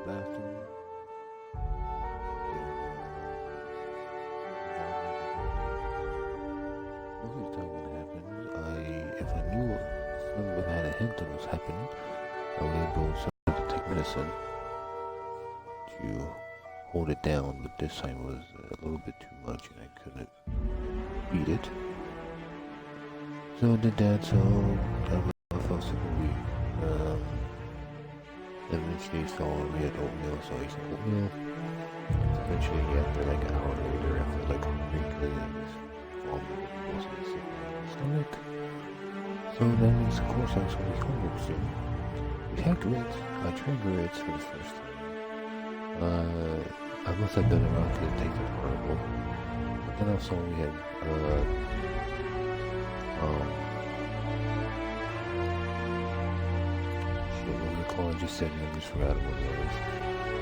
bathroom. Most of the time when it happens, if I knew someone had a hint that was happening, I would go inside to take medicine to hold it down, but this time was a little bit too much and I couldn't beat it. So I did that, so I felt super weak. Eventually saw we had oatmeal, so I ate some oatmeal. Eventually, after like an hour later, I felt like wrinkly and was vomiting. It wasn't sick in my stomach. So that means, of course, I was going to be hungry soon. We had grits. I tried grits for the first time. I must have done it wrong because it tasted horrible. But then I saw we had, what we call it, just said I just forgot what it was.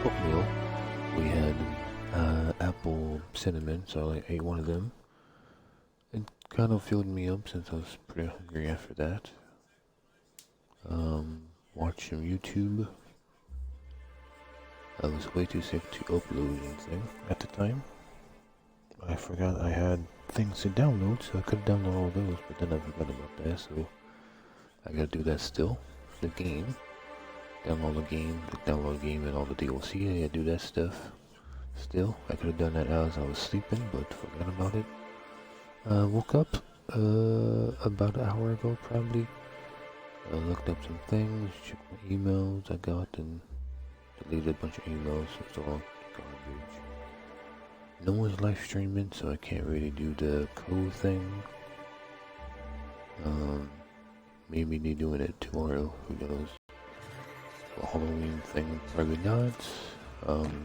Oatmeal. We had apple cinnamon, so I ate one of them. It kind of filled me up since I was pretty hungry after that. Watched some YouTube. I was way too sick to upload anything at the time. I forgot I had things to download, so I could download all those, but then I forgot about that, so I gotta do that still. The game. Download the game and all the DLC, I gotta do that stuff. Still, I could have done that as I was sleeping, but forgot about it. Woke up about an hour ago, probably. Looked up some things, checked my emails I got, and deleted a bunch of emails. So it's all garbage. No one's live streaming, so I can't really do the code thing. Maybe they're doing it tomorrow. Who knows? A Halloween thing, probably not.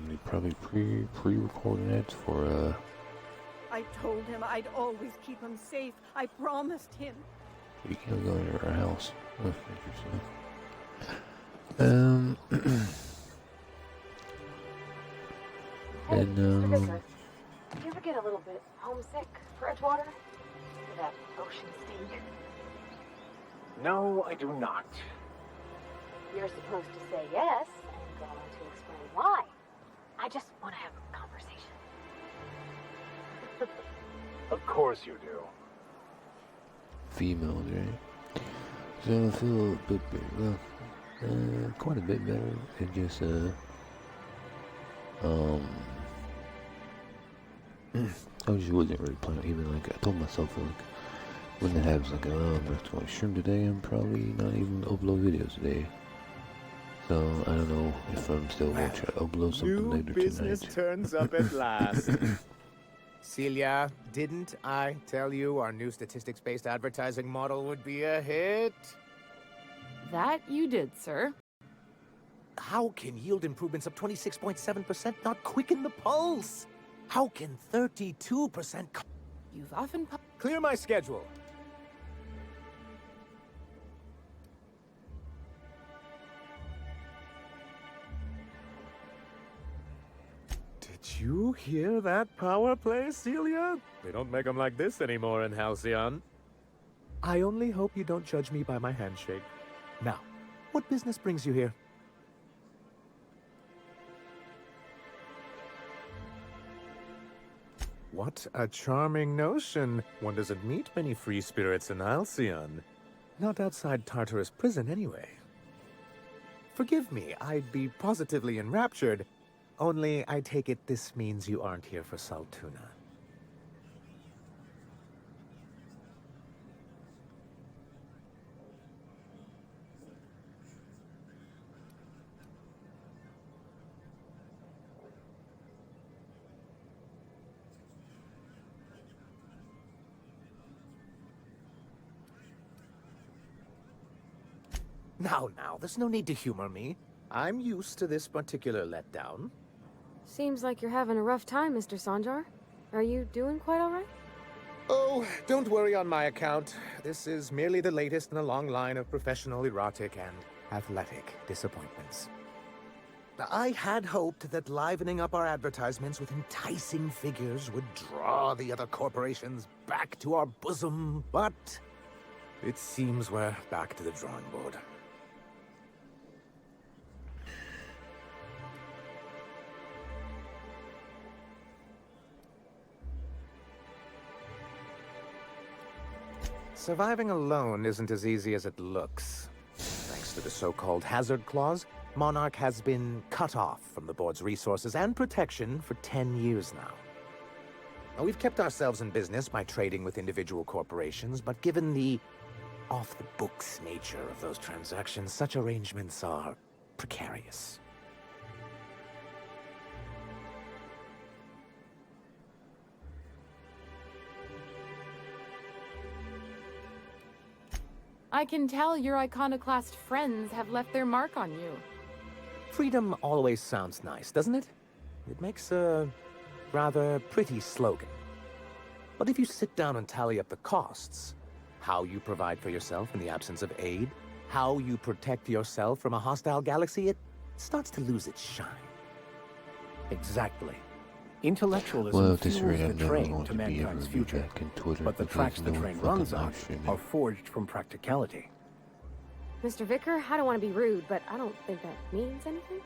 They probably pre-recording it for I told him I'd always keep him safe. I promised him. You can't go into our house. Oh, interesting. Hey, Mr. Vickers, do you ever get a little bit homesick for Edgewater? For that ocean steak? No, I do not. You're supposed to say yes and go on to explain why. I just want to have a conversation. Of course you do. Females, right? So I feel a bit better. Well, quite a bit better. It just, I just wasn't really planning. Even like I told myself, like when it happens, like I'm just going to stream today. I'm probably not even upload videos today. So I don't know if I'm still going to try to upload something later tonight. New business turns up at last. Celia, didn't I tell you our new statistics-based advertising model would be a hit? That you did, sir. How can yield improvements of 26.7% not quicken the pulse? How can 32% You've often... clear my schedule? Did you hear that power play, Celia? They don't make them like this anymore in Halcyon. I only hope you don't judge me by my handshake. Now, what business brings you here? What a charming notion. One doesn't meet many free spirits in Halcyon. Not outside Tartarus prison, anyway. Forgive me, I'd be positively enraptured. Only, I take it this means you aren't here for Saltuna. Now, there's no need to humor me. I'm used to this particular letdown. Seems like you're having a rough time, Mr. Sanjar. Are you doing quite all right? Oh, don't worry on my account. This is merely the latest in a long line of professional, erotic, and athletic disappointments. I had hoped that livening up our advertisements with enticing figures would draw the other corporations back to our bosom, but it seems we're back to the drawing board. Surviving alone isn't as easy as it looks. Thanks to the so-called hazard clause, Monarch has been cut off from the board's resources and protection for 10 years now. Now, we've kept ourselves in business by trading with individual corporations, but given the off-the-books nature of those transactions, such arrangements are precarious. I can tell your iconoclast friends have left their mark on you. Freedom always sounds nice, doesn't it? It makes a rather pretty slogan. But if you sit down and tally up the costs, how you provide for yourself in the absence of aid, how you protect yourself from a hostile galaxy, it starts to lose its shine. Exactly. Intellectualism Well, at this fuels rate, the I'm never train going to to be able mankind's to be future. back in Twitter But the because tracks the no train fucking runs live on streaming. are forged from practicality. Mr. Vicar, I don't want to be rude, but I don't think that means anything.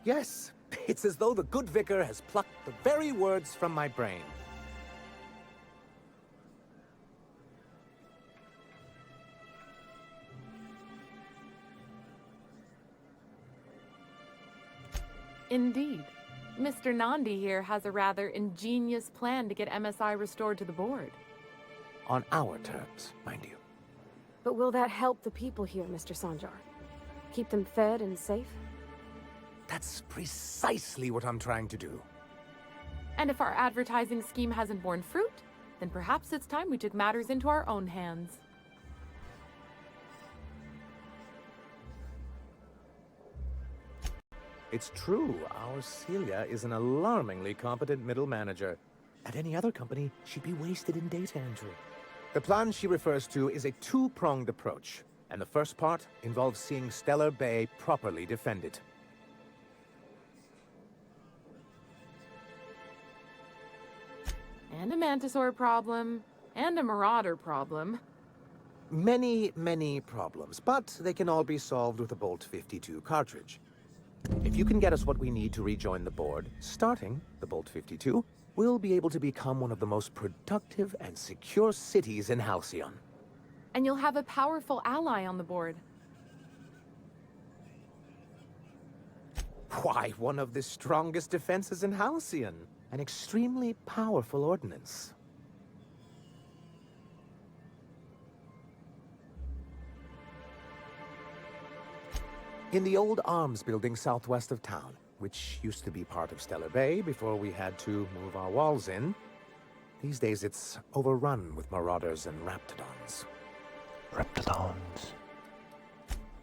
Yes, it's as though the good vicar has plucked the very words from my brain. Indeed. Mr. Nandi here has a rather ingenious plan to get MSI restored to the board. On our terms, mind you. But will that help the people here, Mr. Sanjar? Keep them fed and safe? That's precisely what I'm trying to do. And if our advertising scheme hasn't borne fruit, then perhaps it's time we took matters into our own hands. It's true, our Celia is an alarmingly competent middle manager. At any other company, she'd be wasted in data entry. The plan she refers to is a two-pronged approach, and the first part involves seeing Stellar Bay properly defended. And a Mantisaur problem, and a Marauder problem. Many, many problems, but they can all be solved with a Bolt 52 cartridge. If you can get us what we need to rejoin the board, starting the Bolt 52, we'll be able to become one of the most productive and secure cities in Halcyon. And you'll have a powerful ally on the board. Why, one of the strongest defenses in Halcyon. An extremely powerful ordnance. In the old arms building southwest of town, which used to be part of Stellar Bay before we had to move our walls in, these days it's overrun with marauders and raptidons. Raptidons.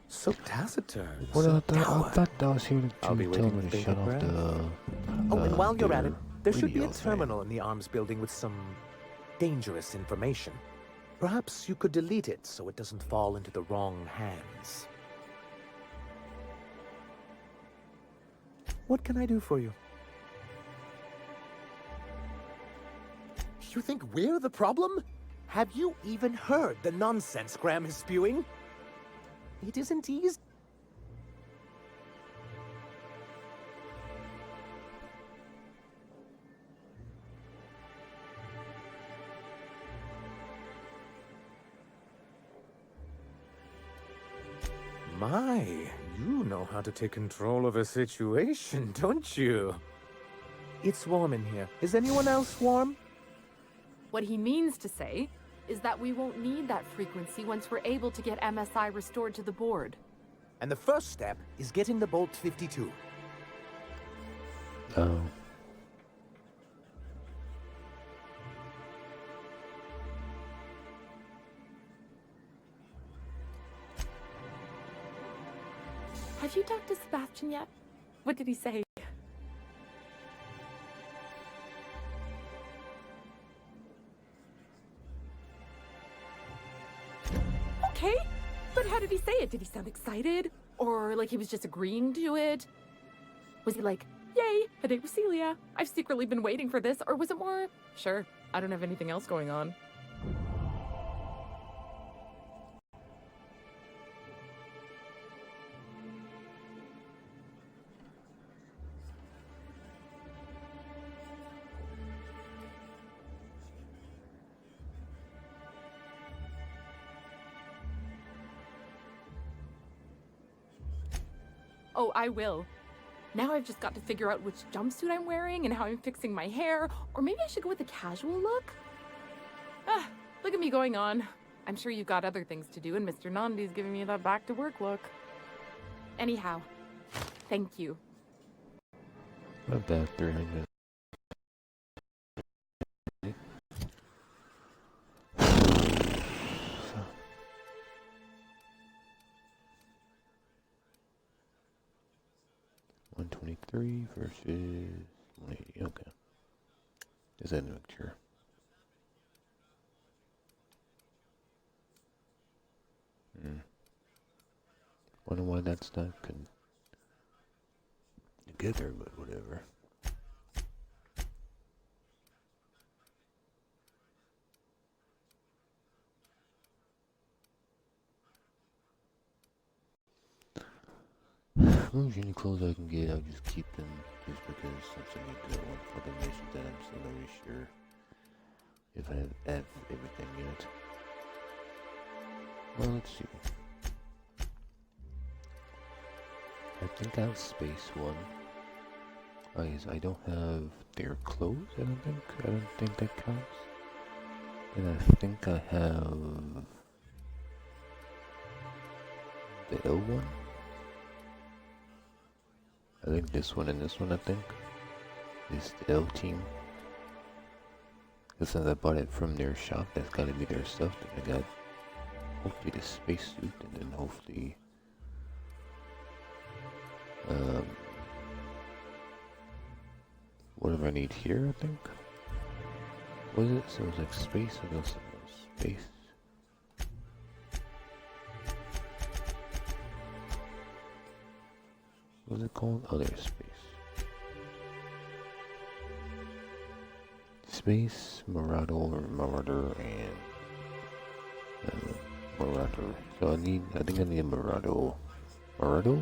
So taciturn. Well, so I dour. thought that was here I'll be to tell waiting me with to shut bated off breath. the. Oh, and while you're at their it, there should be a radio thing. terminal in the arms building with some dangerous information. Perhaps you could delete it so it doesn't fall into the wrong hands. What can I do for you? You think we're the problem? Have you even heard the nonsense Graham is spewing? It isn't easy. My, you know how to take control of a situation, don't you? It's warm in here. Is anyone else warm? What he means to say is that we won't need that frequency once we're able to get MSI restored to the board. And the first step is getting the Bolt 52. Oh. Have you talked to Sebastian yet? What did he say? Okay, but how did he say it? Did he sound excited? Or like he was just agreeing to it? Was he like, yay, a date with Celia. I've secretly been waiting for this. Or was it more, sure, I don't have anything else going on. Oh, I will. Now I've just got to figure out which jumpsuit I'm wearing and how I'm fixing my hair, or maybe I should go with a casual look. Look at me going on. I'm sure you've got other things to do, and Mr. Nandi's giving me that back-to-work look. Anyhow, thank you. Not bad, 300. $123 versus $180. Okay. Is that a mixture? Wonder why that's not together, but whatever. Any clothes I can get, I'll just keep them just because since I need to one for the mission that I'm still not really sure if I have everything yet. Well, let's see. I think I have Space One. Oh yes, I don't have their clothes, I don't think that counts. And I think I have the L one. I think this one and this one, I think, is the L team. Because since I bought it from their shop, that's gotta be their stuff. Then I got hopefully the spacesuit, and then hopefully whatever I need here, I think. Was it? So it was like space, and also space. What's it called? Oh, there's space. Space, Marauder, and Marauder. So I think I need a Marauder. Marauder?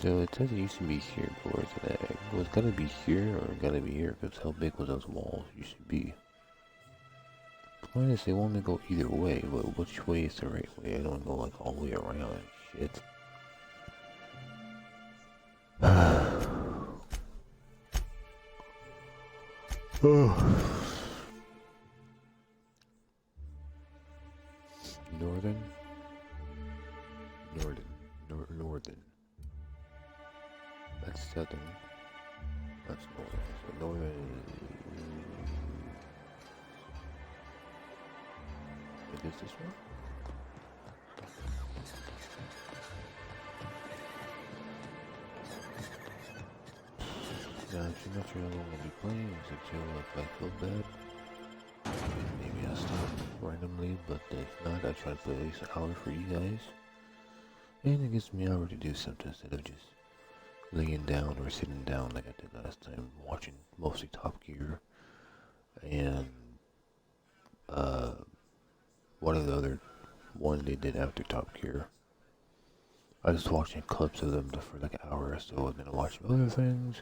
So it says it used to be here, but where's it at? Well, it's gotta be here or it gotta be here, because how big was those walls used to be? The point is, they want me to go either way, but which way is the right way? I don't go like all the way around and shit. Northern. That's southern. That's northern. So northern is... I guess this one? Yeah, I'm not sure how long I'll be playing, until if I feel bad. Maybe I'll stop randomly, but if not, I try to play at least an hour for you guys. And it gives me an hour to do something instead of just laying down or sitting down like I did last time, watching mostly Top Gear and one of the other one they did after Top Gear. I was watching clips of them for like an hour or so, and then I watched other things,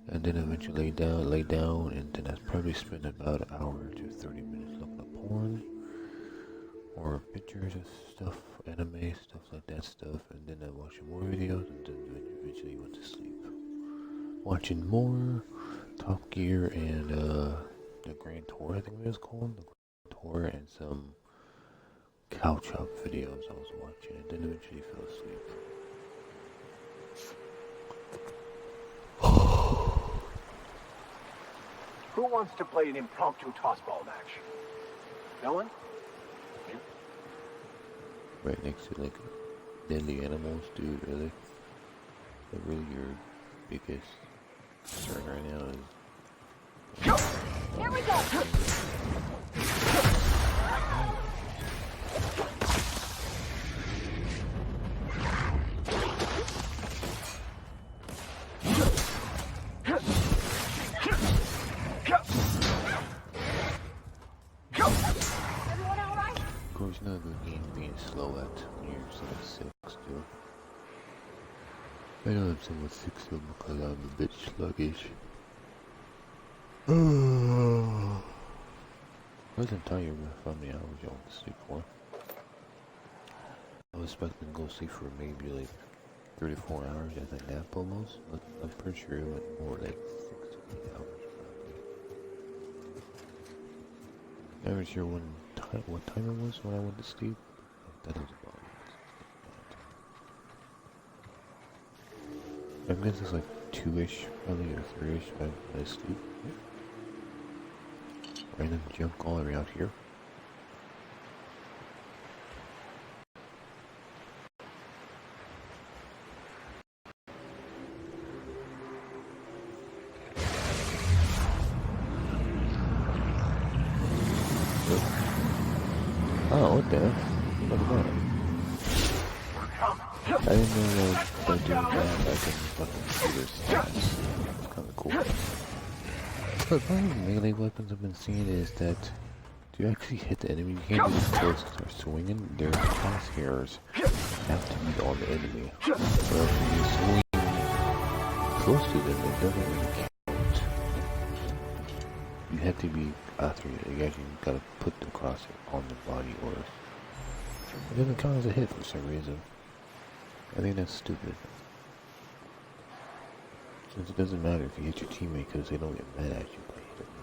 and then eventually lay down, and then I probably spent about an hour to 30 minutes looking at porn or pictures of stuff, anime, stuff like that stuff, and then I watched more videos, and then eventually went to sleep. Watching more Top Gear and the Grand Tour, I think it was called, the Grand Tour, and some couch hop videos I was watching, and then eventually fell asleep. Who wants to play an impromptu tossball match? No one? Right next to like deadly animals, dude, really? Like really your biggest concern right now is... Here we go! being slow at when you're somewhat sick still. I know I'm somewhat sick still because I'm a bit sluggish. I wasn't tired for how many hours y'all went to sleep for. I was expecting to go sleep for maybe like 34 hours as a nap almost, but I'm pretty sure it went more like 6 to 8 hours probably. Never sure what time it was when I went to sleep. That was about it. I guess it's like 2-ish probably or 3-ish when I sleep. Random junk all around here. Oh, what the heck? Look at that. I didn't know that by doing that I can fucking do their stats. It's kinda cool. But one of the melee weapons I've been seeing is that to actually hit the enemy, you can't just close to start swinging. Their crosshairs have to be on the enemy. So if you swing close to them, it doesn't really count. You have to be after you actually gotta put the crosshair on the body, or it doesn't count as a hit for some reason. I think that's stupid. Since it doesn't matter if you hit your teammate because they don't get mad at you by hitting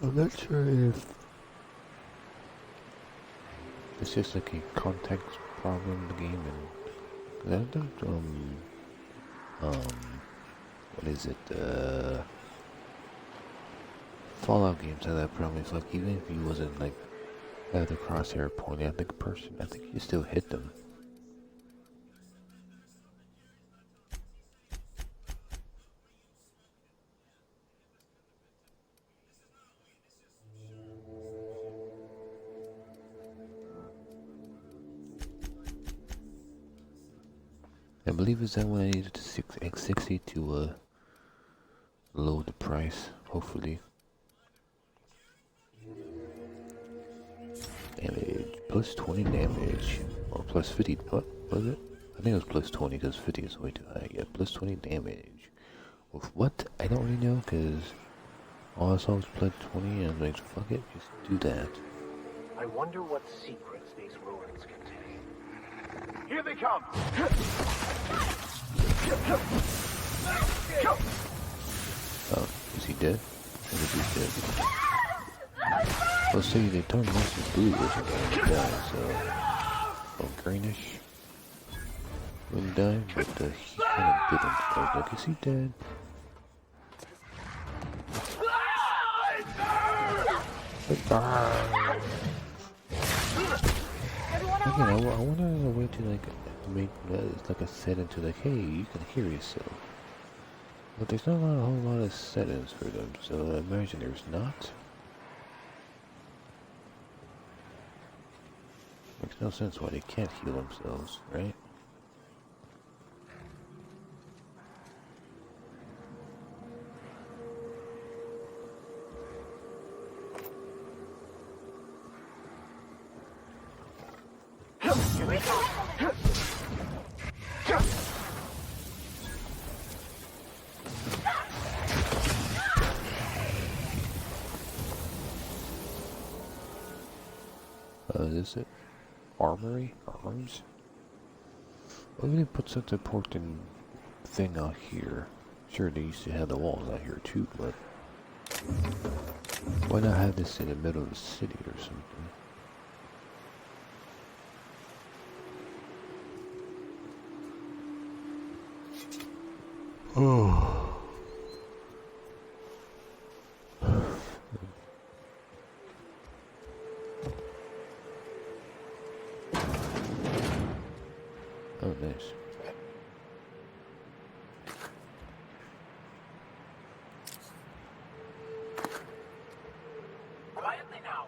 them. I'm not sure if it's just like a context problem in the game, and I don't what is it, Fallout games have that problem. It's like even if you wasn't like have the crosshair pointing at the person, I think you still hit them. I believe it's that when I needed to X60 to load the price, hopefully. Damage, plus 20 damage, or plus 50, what was it? I think it was plus 20 because 50 is way too high. Yeah, plus 20 damage. With what? I don't really know because all I saw was plus 20 and I was like, fuck it, just do that. I wonder what secrets these ruins contain. Here they come! Oh, is he dead? Or is he dead? Well, see, they turn mostly blue or something when they die, so... or greenish. When he died, but he kind of didn't. So, like, is he dead? Again, I wonder a way to, like, make it's like a setting to, like, hey, you can hear yourself. But there's not a whole lot of settings for them, so I imagine there's not. Makes no sense why they can't heal themselves, right? Is it? Armory? Arms? Well, they put such an important thing out here. Sure, they used to have the walls out here too, but why not have this in the middle of the city or something? Oh. Oh, nice. Quietly now.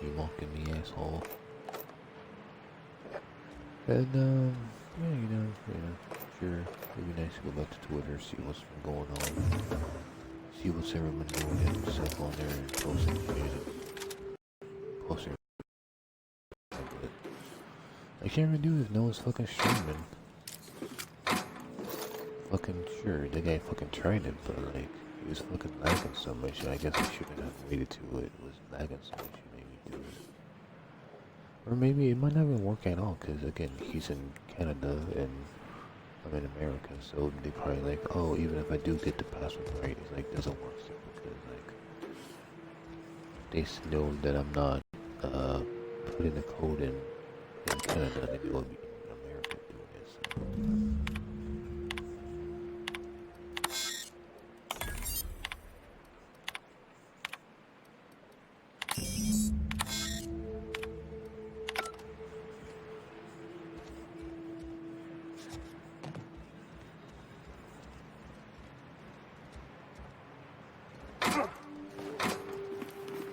You mocking me, asshole. And, yeah, you know, sure, it'd be nice to go back to Twitter, see what's been going on. people Sarah Monroe himself on there and posting. But I can't really do it if no one's fucking streaming. Fucking sure, the guy fucking tried it, but like, he was fucking lagging so much, I guess I shouldn't have waited till it was lagging so much to make me do it. Or maybe it might not even work at all, because again, he's in Canada and I'm in America, so they probably like, oh, even if I do get the password right, it's like, doesn't work still, because like, they know that I'm not, putting the code in Canada, they will be in America doing this, so.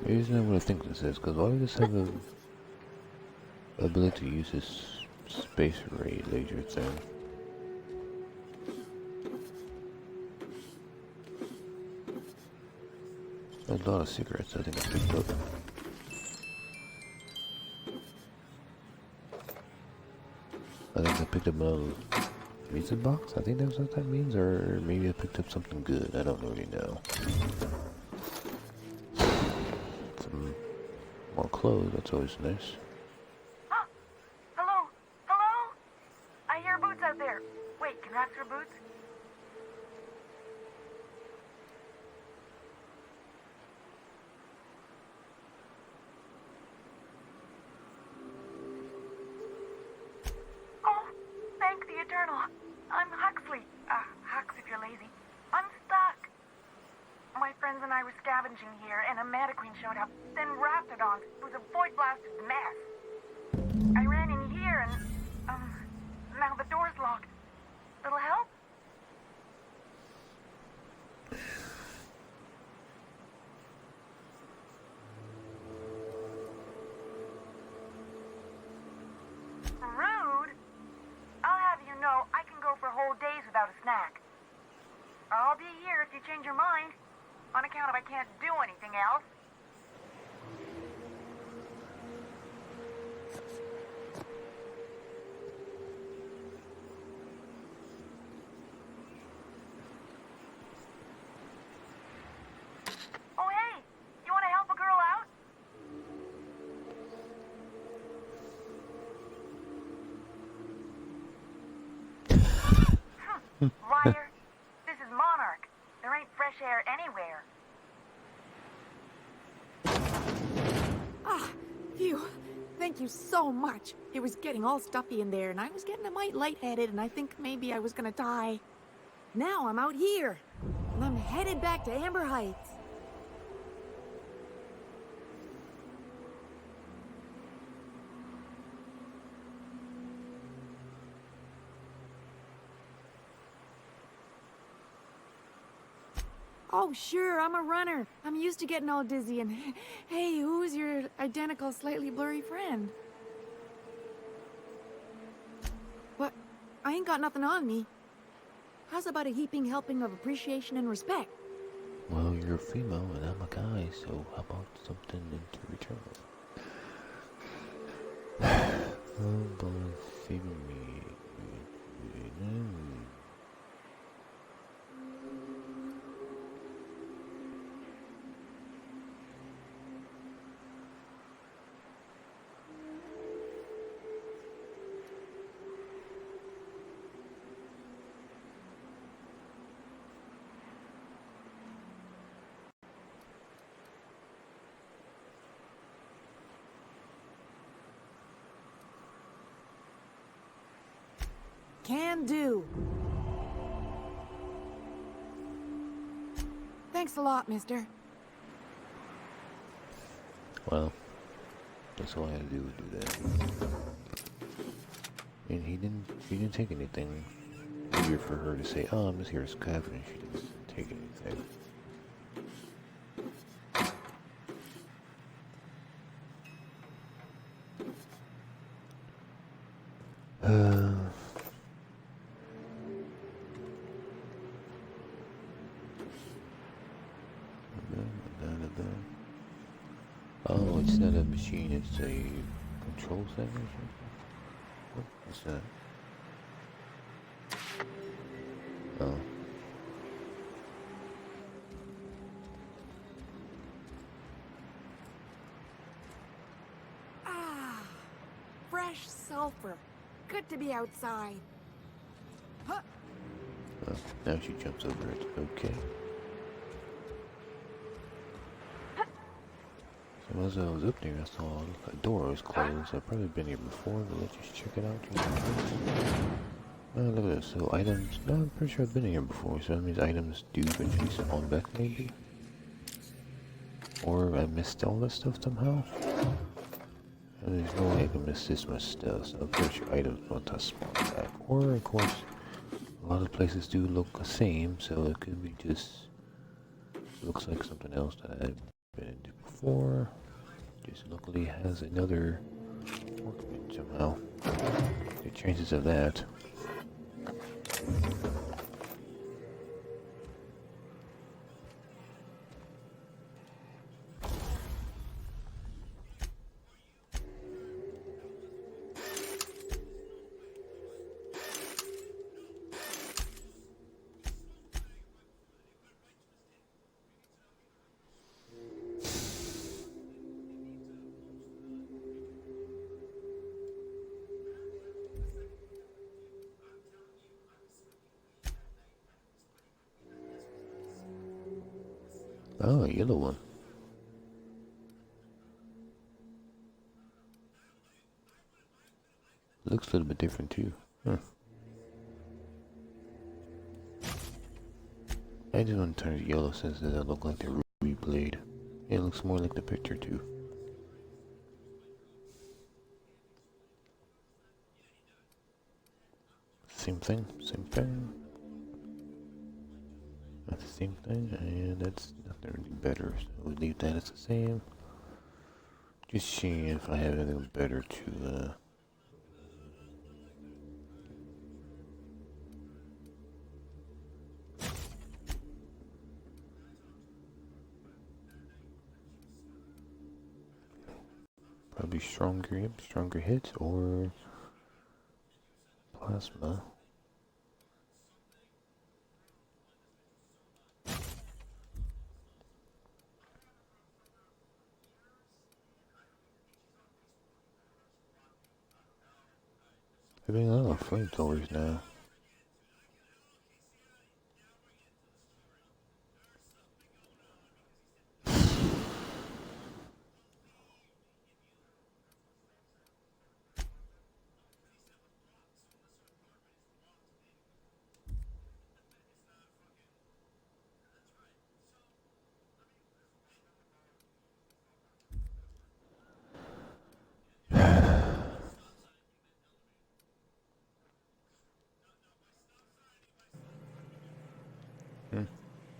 Maybe it's not what I think this is, because why does this have a ability to use this space ray laser thing? There's a lot of cigarettes I think I picked up. I think I picked up a pizza box? I think that's what that means, or maybe I picked up something good, I don't really know. Some more clothes, that's always nice. Hello? Hello? I hear Boots out there. Wait, can I ask for Boots? Oh, thank the Eternal. I'm Huxley. Hux if you're lazy. I'm stuck. My friends and I were scavenging here, and a Metaqueen showed up. Then Raptidons. It was a void-blasted mess. I ran in here, and, now the door's locked. Little help? Rude? I'll have you know, I can go for whole days without a snack. I'll be here if you change your mind. On account of I can't do anything else. Oh, hey! You want to help a girl out? Liar. This is Monarch. There ain't fresh air anywhere. Ah, phew. Thank you so much. It was getting all stuffy in there, and I was getting a mite lightheaded, and I think maybe I was gonna die. Now I'm out here, and I'm headed back to Amber Heights. Oh, sure, I'm a runner. I'm used to getting all dizzy, and hey, who's your identical, slightly blurry friend? What? I ain't got nothing on me. How's about a heaping helping of appreciation and respect? Well, you're a female and I'm a guy, so how about something into return? Oh, boy, favor me. Can do. Thanks a lot, mister. Well, that's all I had to do was do that. And he didn't take anything. Easier for her to say, oh, I'm just here to scavenge, and she didn't take anything. Oh, it's not a machine, it's a control center or something? What's that? Oh. Ah, fresh sulfur. Good to be outside. Huh. Oh, now she jumps over it. Okay. So as I was up there, I saw a door was closed. I've probably been here before, but let's just check it out. Oh, look at this. So items. No, I'm pretty sure I've been here before. So that means items do eventually spawn back, maybe. Or I missed all this stuff somehow. And there's no way I can miss this much stuff. So I'm pretty sure items want to spawn back. Or of course, a lot of places do look the same. So it could be just looks like something else that I've been into before. Just luckily has another workbench somehow. The chances of that. Oh, a yellow one. Looks a little bit different too. Huh. I just want to turn it yellow since it doesn't look like the ruby blade. It looks more like the picture too. Same thing, same thing. That's the same thing, and that's nothing really better. So we'll leave that as the same. Just seeing if I have anything better to probably stronger hits or plasma. Having a lot of flamethrowers now.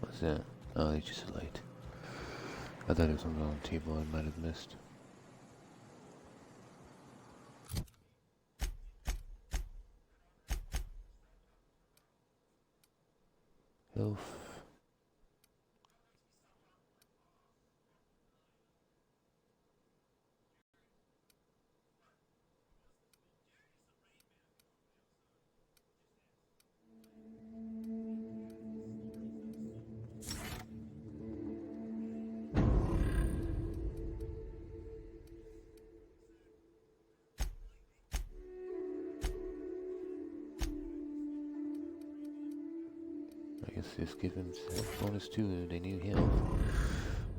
What's that? Oh, it's just a light. I thought it was something on the table I might have missed. Health. I guess it's giving health bonus too. They need health.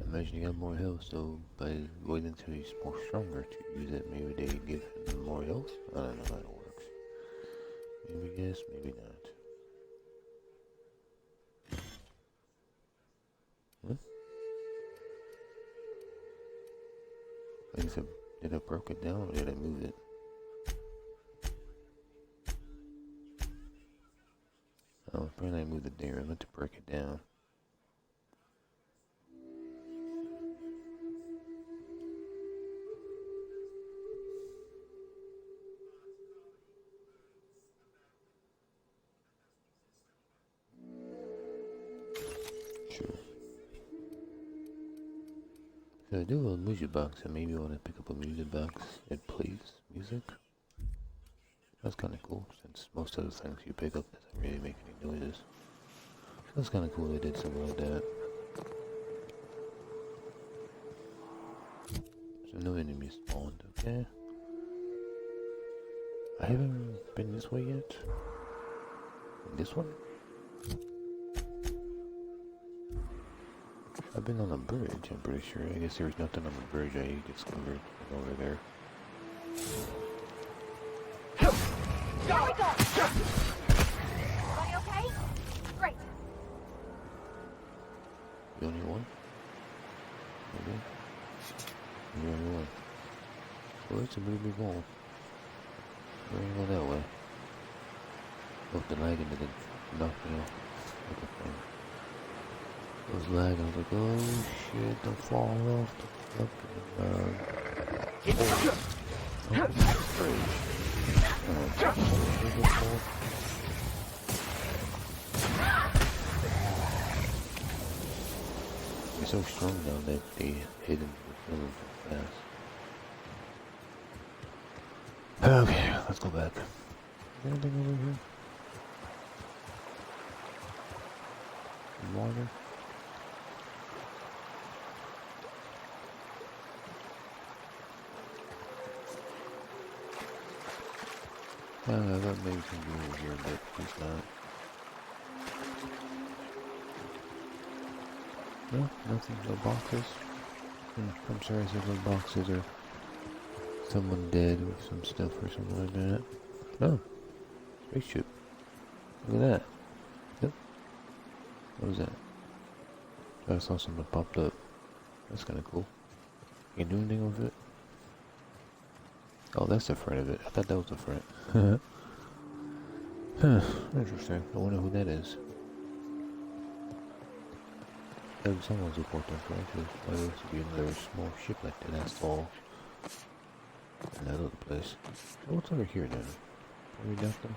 I imagine you got more health, so by waiting until he's more stronger to use it, maybe they give him more health? I don't know how it works. Maybe yes, maybe not. Huh? I guess did I broke it down or did I move it? Oh, apparently I moved it there. I meant to break it down. Sure. So I do a music box, and maybe I want to pick up a music box that plays music. That's kind of cool, since most of the things you pick up doesn't really make any noises. That's kind of cool they did something like that. So no enemies spawned, okay? I haven't been this way yet. This one? I've been on a bridge, I'm pretty sure. I guess there was nothing on the bridge I discovered over there. There we go! Everybody okay? Great. The only one? Okay. The only one. Well, it's a pretty big hole. We're gonna go that way. Hope the lag didn't knock me off. Like a thing. I was lagging, I was like, oh shit, don't fall off the fucking You're so strong now that they hit him with them so fast. Okay, let's go back. Is there anything over here? Water? I thought maybe something over here, but it's not. No, nothing, no boxes. I'm sorry I said no boxes or someone dead or some stuff or something like that. Oh, spaceship. Look at that. Yep. What was that? I saw something popped up. That's kind of cool. You can do anything with it? Oh, that's the front of it. I thought that was the front. Huh, interesting. I wonder who that is. That was someone's important, right? There used to be another small ship like that. That's all. In that other place. So what's over here then? Maybe nothing?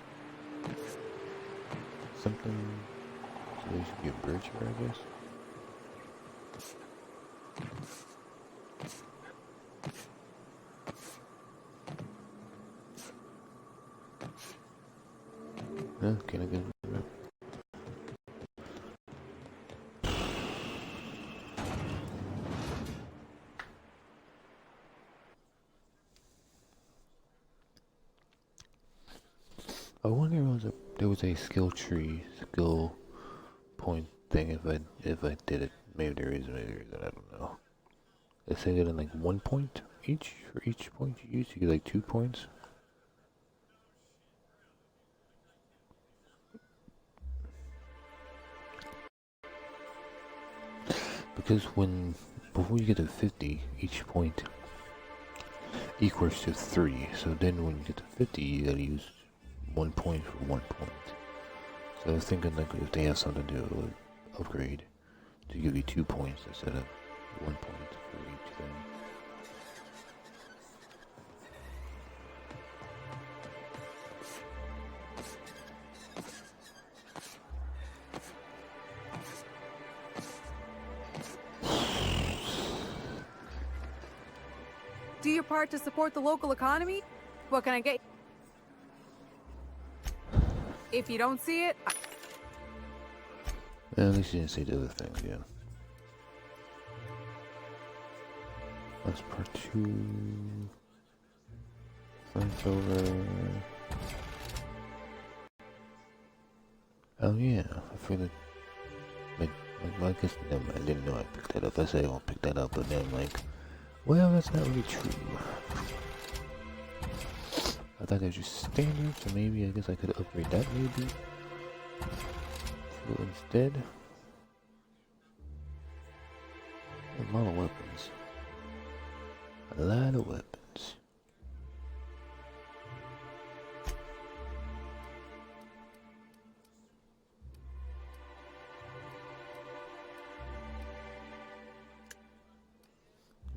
Something... So there should be a bridge here, I guess? Huh? Can I get it? I wonder if there was a skill tree, skill point thing if I did it. Maybe there is, maybe there isn't, I don't know. They say that in like 1 point each, for each point you use, you get like 2 points. Because before you get to 50, each point equals to 3. So then when you get to 50, you gotta use 1 point for 1 point. So I was thinking like if they have something to upgrade to give you 2 points instead of 1 point for each thing. Do your part to support the local economy? What can I get? If you don't see it, At least you didn't say the other things, yeah. That's part 2. Thanks over. Oh yeah, I figured. But I guess I didn't know I picked that up. I said I won't pick that up, but then I'm like, well, that's not really true. I thought it was just standard, so maybe I guess I could upgrade that maybe. So instead, a lot of weapons. A lot of weapons.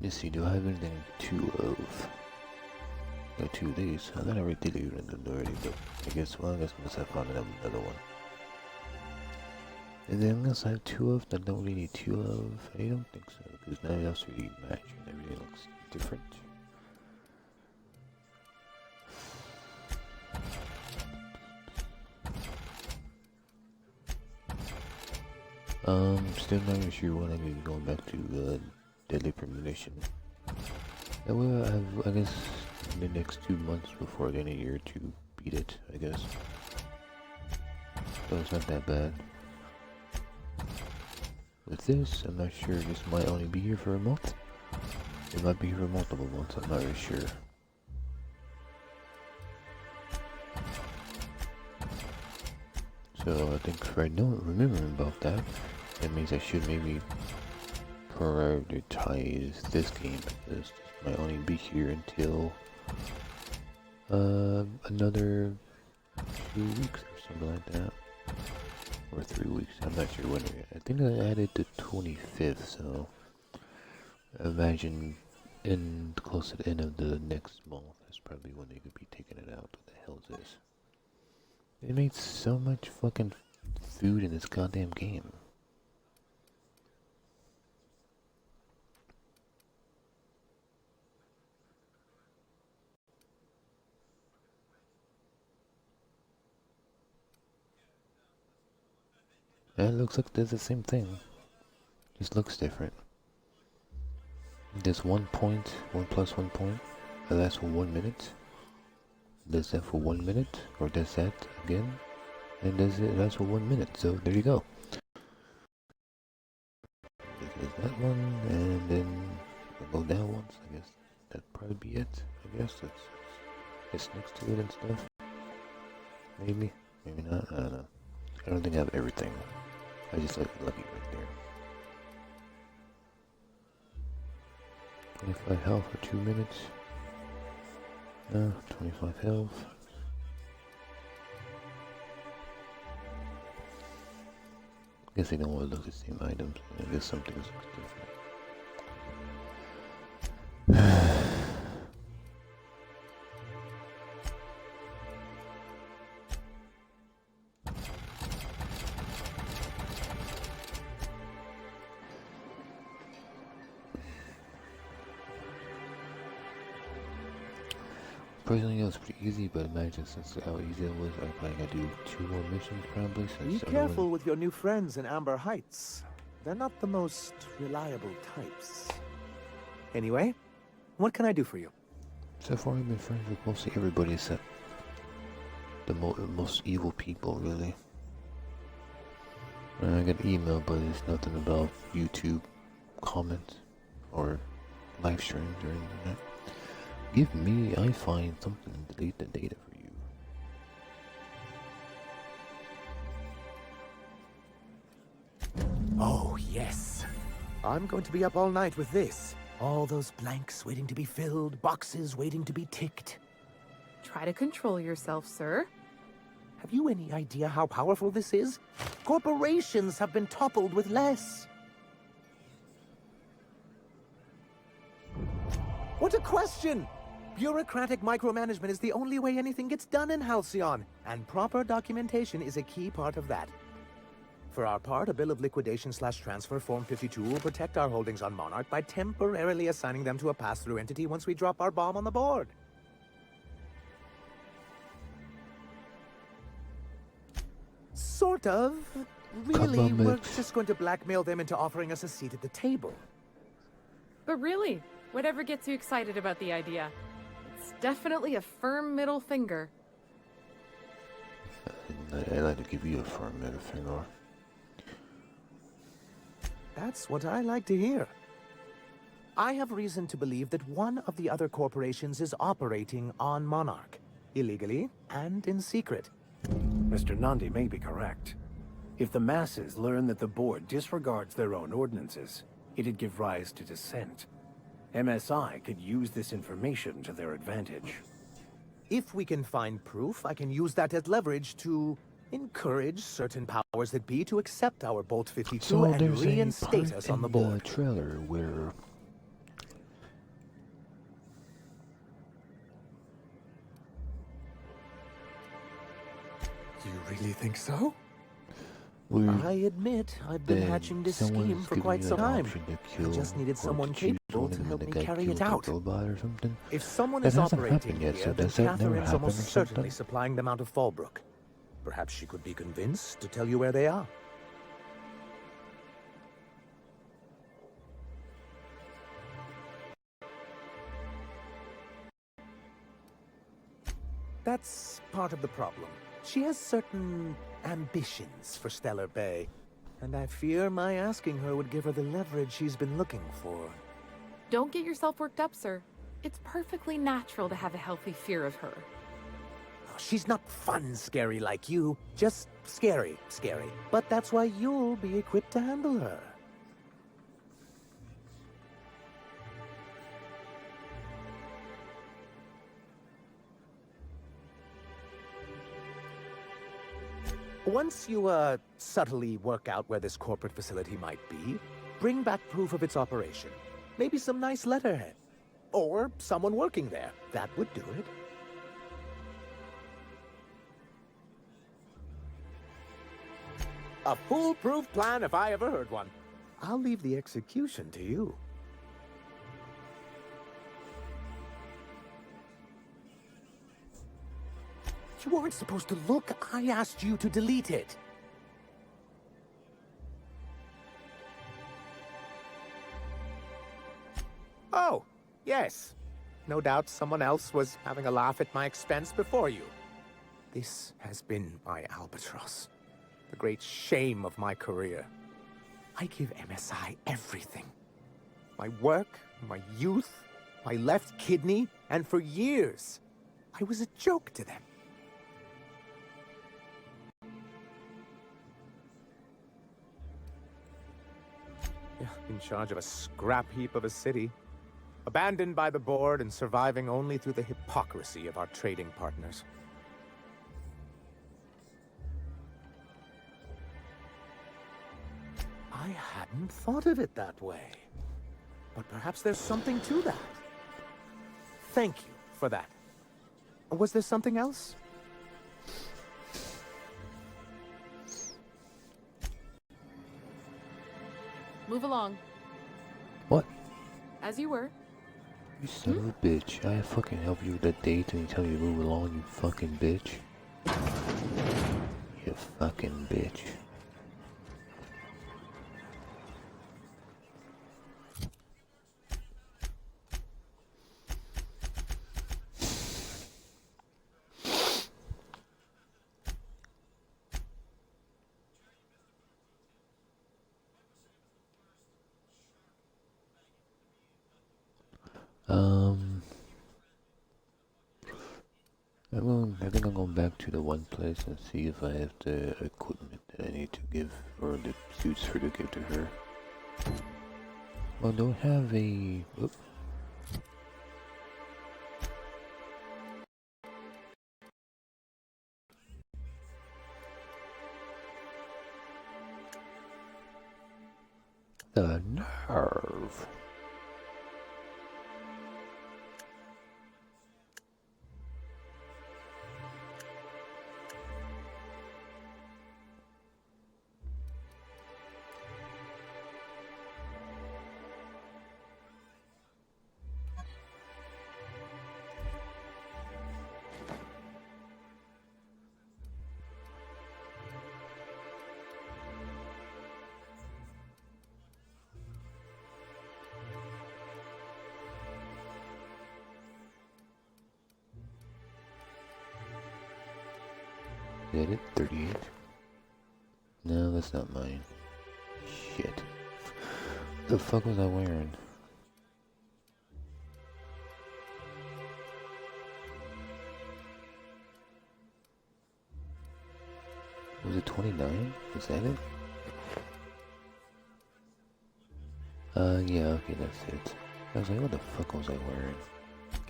Let's see, do I have anything 2 of? Got 2 of these. I thought I already did it already, but I guess unless I found another one. And then unless I have 2 of, I don't really need 2 of. I don't think so. because now else really match and everything looks different. Still not really sure when I'm going to be going back to Deadly Premonition. I will have, I guess, in the next 2 months before I get a year to beat it, I guess. So it's not that bad. With this, I'm not sure. This might only be here for a month. It might be here for multiple months. I'm not really sure. So I think right now, remembering about that, that means I should maybe prioritize this game because this might only be here until another 2 weeks or something like that. Or 3 weeks, I'm not sure when. I think I added the 25th, so I imagine in close to the end of the next month, that's probably when they could be taking it out. What the hell is this? They made so much fucking food in this goddamn game. And it looks like there's the same thing. Just looks different. There's 1 point, 1 plus 1 point. That lasts for 1 minute. Does that for 1 minute, or does that again, and does it last for 1 minute? So there you go. There's that one, and then we'll go down once. I guess that'd probably be it. I guess it's next to it and stuff. Maybe, maybe not. I don't know. I don't think I have everything. I just like lucky right there. 25 health for 2 minutes. No, 25 health. Guess they don't want to look at the same items. I guess something looks different. Personally, it was pretty easy, but imagine since how easy it was, I probably gotta do 2 more missions probably. Be Since careful with your new friends in Amber Heights. They're not the most reliable types. Anyway, what can I do for you? So far, I've been friends with mostly everybody except the most evil people, really. And I got an email, but it's nothing about YouTube comments or live streams or anything like that. Give me, I find something and delete the data for you. Oh, yes. I'm going to be up all night with this. All those blanks waiting to be filled, boxes waiting to be ticked. Try to control yourself, sir. Have you any idea how powerful this is? Corporations have been toppled with less. What a question! Bureaucratic micromanagement is the only way anything gets done in Halcyon, and proper documentation is a key part of that. For our part, a bill of liquidation/transfer Form 52 will protect our holdings on Monarch by temporarily assigning them to a pass-through entity once we drop our bomb on the board. Sort of. Really, we're just going to blackmail them into offering us a seat at the table. But really, whatever gets you excited about the idea. It's definitely a firm middle finger. I'd like to give you a firm middle finger. That's what I like to hear. I have reason to believe that one of the other corporations is operating on Monarch, illegally and in secret. Mr. Nandi may be correct. If the masses learn that the board disregards their own ordinances, it'd give rise to dissent. MSI could use this information to their advantage. If we can find proof, I can use that as leverage to encourage certain powers that be to accept our Bolt 52 So and there's reinstate a us on the part in board. the trailer where You really think so? I admit I've been hatching this scheme for quite some time. I just needed someone capable to help me carry it out. Robot or something. If someone That is hasn't operating happened yet, here, so then does that never Catherine's happen or almost certainly something? supplying them out of Fallbrook. Perhaps she could be convinced to tell you where they are. That's part of the problem. She has certain ambitions for Stellar Bay, and I fear my asking her would give her the leverage she's been looking for. Don't get yourself worked up, sir. It's perfectly natural to have a healthy fear of her. Oh, she's not fun scary like you, just scary. But that's why you'll be equipped to handle her. Once you, subtly work out where this corporate facility might be, bring back proof of its operation. Maybe some nice letterhead. Or someone working there. That would do it. A foolproof plan if I ever heard one. I'll leave the execution to you. You weren't supposed to look. I asked you to delete it. Oh, yes. No doubt someone else was having a laugh at my expense before you. This has been my albatross. The great shame of my career. I give MSI everything. My work, my youth, my left kidney, and for years, I was a joke to them. In charge of a scrap heap of a city, abandoned by the board and surviving only through the hypocrisy of our trading partners. I hadn't thought of it that way. But perhaps there's something to that. Thank you for that. Was there something else? Move along. What? As you were. You son of a bitch. I fucking help you with that date and you tell me to move along, you fucking bitch. You fucking bitch. I think I'm going back to the one place and see if I have the equipment that I need to give, or the suits for to give to her. Well, I don't have a... Whoop. The nerve. Is that it? 38? No, that's not mine. Shit. The fuck was I wearing? Was it 29? Is that it? Yeah, okay, that's it. I was like, what the fuck was I wearing?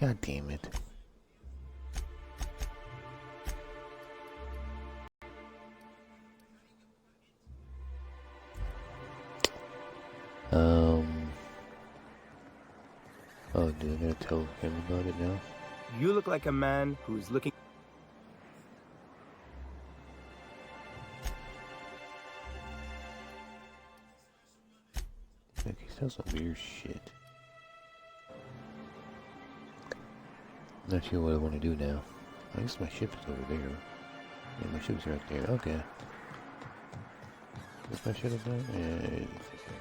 God damn it. Oh, dude, I gotta tell him about it now? You look like a man who's looking... That's some weird shit. Not sure what I want to do now. I guess my ship is over there. Yeah, my ship's right there. Okay. What I should have done? Yeah, it's okay.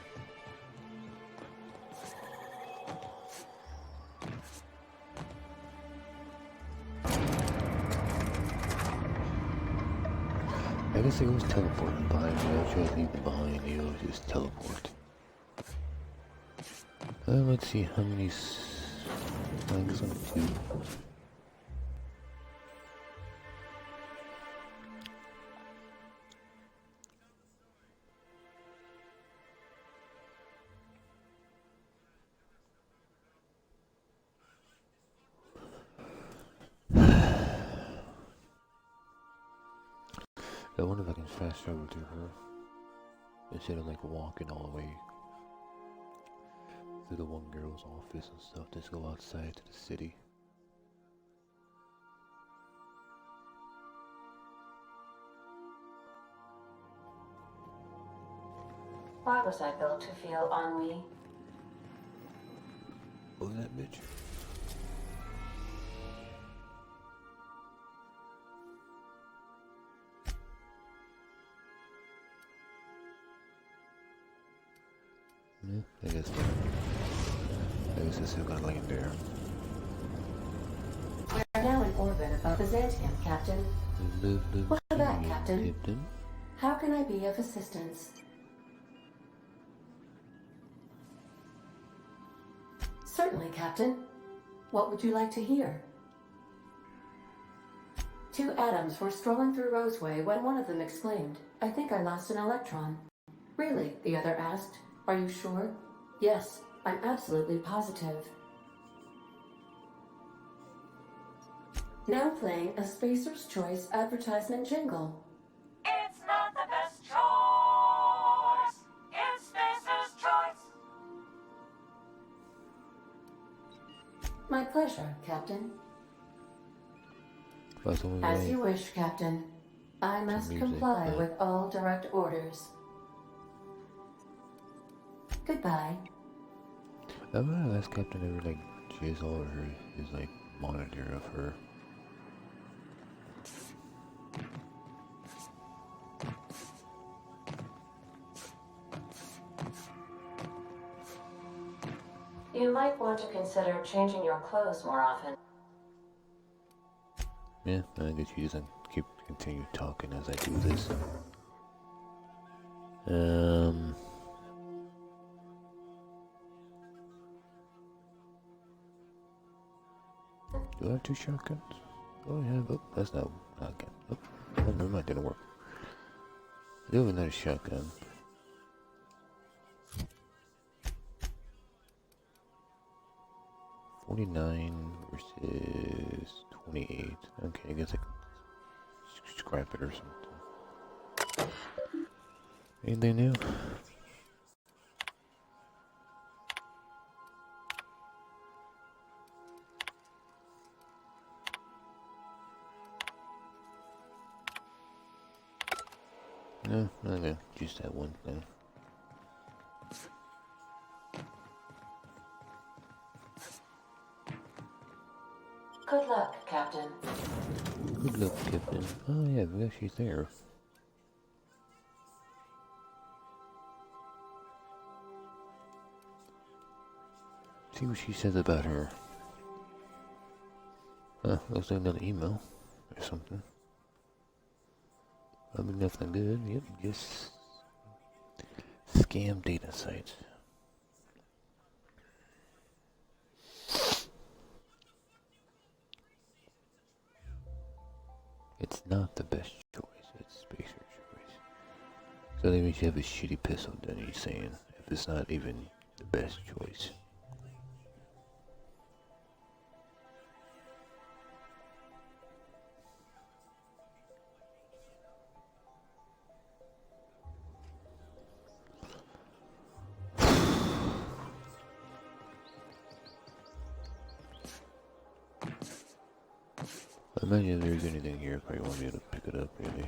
I guess they always teleport behind me. I'll try to leave them behind. They always just teleport. Let's see how many. I guess I'm 2. I wonder if I can fast travel to her instead of like walking all the way to the one girl's office and stuff. Just go outside to the city. Why was I built to feel ennui? What was that bitch? Yeah, I guess it's still gonna land there. We are now in orbit above Byzantium, Captain. Welcome back, Captain. How can I be of assistance? Certainly, Captain. What would you like to hear? 2 atoms were strolling through Roseway when one of them exclaimed, "I think I lost an electron." "Really?" the other asked. "Are you sure?" "Yes, I'm absolutely positive." Now playing a Spacer's Choice advertisement jingle. It's not the best choice. It's Spacer's Choice. My pleasure, Captain. That's the only As way. you wish, Captain. I must music, comply but- with all direct orders. Goodbye. I'm gonna ask Captain ever like chase all of her, his like monitor of her. You might want to consider changing your clothes more often. Yeah, I guess you just continue talking as I do this. Do I have 2 shotguns? Oh, I have. Oh, that's not. Okay. Oh, never mind. Didn't work. I do have another shotgun. $49 versus 28. Okay, I guess I can scrap it or something. Anything new? No, okay, just that one thing. Good luck, Captain. Good luck, Captain. Oh yeah, I guess she's there. See what she says about her. Looks like another email or something. Probably nothing good. Yep, just scam data sites. It's not the best choice. It's Spacer's Choice. So that means you have a shitty pistol. Then he's saying if it's not even the best choice. I imagine if there's anything here, I probably won't be able to pick it up, really.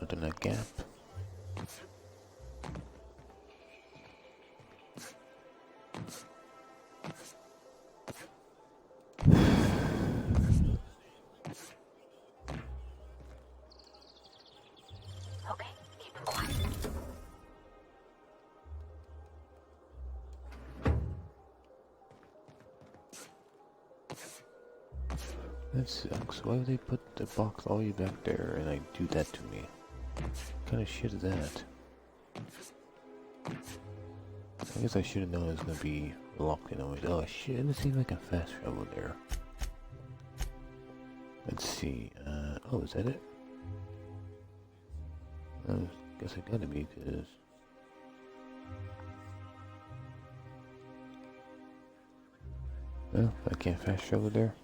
Nothing that gap. Okay, keep it quiet. That sucks. Why would they put the box all the way back there and like do that to me? What kind of shit is that? I guess I should have known it was gonna be locked in always. Oh shit, let's see if I can fast travel there. Let's see, oh, is that it? I guess it gotta be, cause... Well, I can't fast travel there.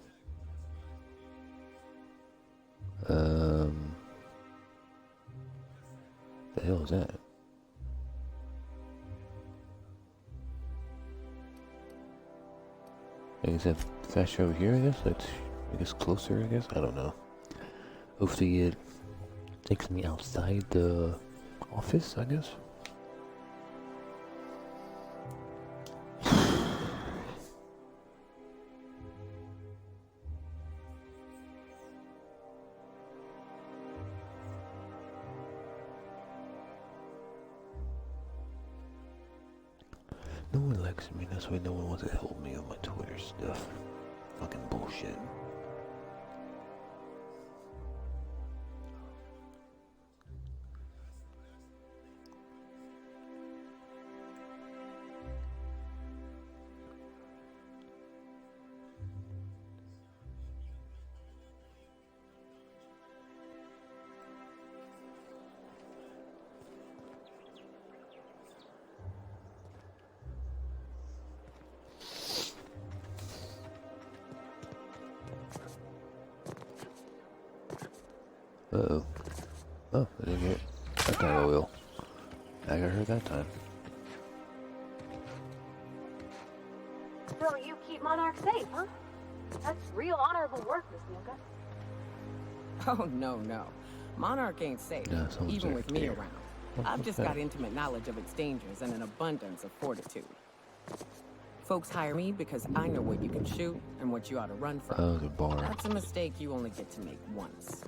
The hell is that? I guess that fast travel here, I guess? That's, I guess, closer, I guess? I don't know. Hopefully it takes me outside the office, I guess? No one likes me, that's why no one wants to help me with my Twitter stuff. Fucking bullshit. Uh-oh. Oh, I didn't get that kind of oil. I got hurt that time. So you keep Monarch safe, huh? That's real honorable work, Miss Milka. Oh, no. Monarch ain't safe, Yeah, even with me there. around. I've just got intimate knowledge of its dangers and an abundance of fortitude. Folks hire me because I know what you can shoot and what you ought to run from. Oh, the bar. That's a mistake you only get to make once.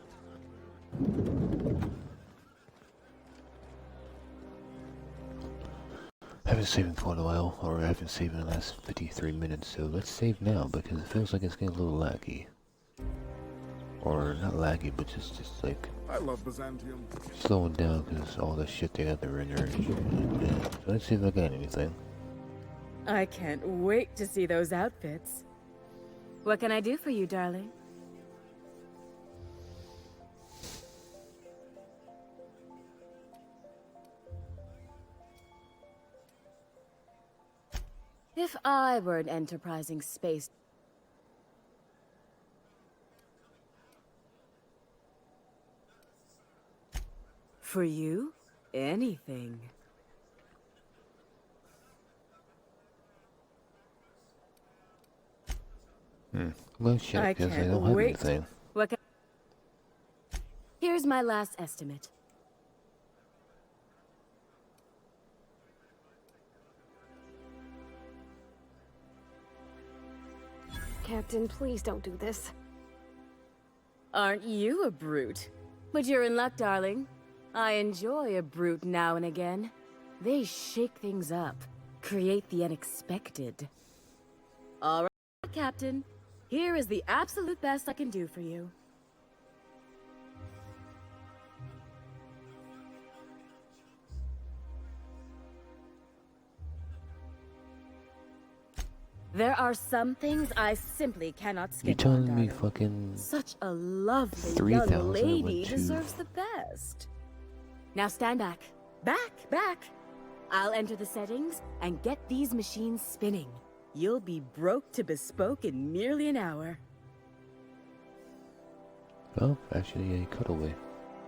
I haven't saved in quite a while, or I haven't saved in the last 53 minutes, so let's save now because it feels like it's getting a little laggy. Or not laggy, but just like I love Byzantium. slowing down because all the shit they got to render and shit. Yeah. So let's see if I got anything. I can't wait to see those outfits. What can I do for you, darling? If I were an enterprising space... For you, anything. Well, shit, I because I can't don't have wait. anything. What can... Here's my last estimate. Captain, please don't do this. Aren't you a brute? But you're in luck, darling. I enjoy a brute now and again. They shake things up, create the unexpected. All right, Captain. Here is the absolute best I can do for you. There are some things I simply cannot skip. You telling on, me darling. fucking Such a lovely 3,000 young lady went to- deserves the best. Now stand back. Back! I'll enter the settings and get these machines spinning. You'll be broke to bespoke in merely an hour. Oh, actually a cutaway.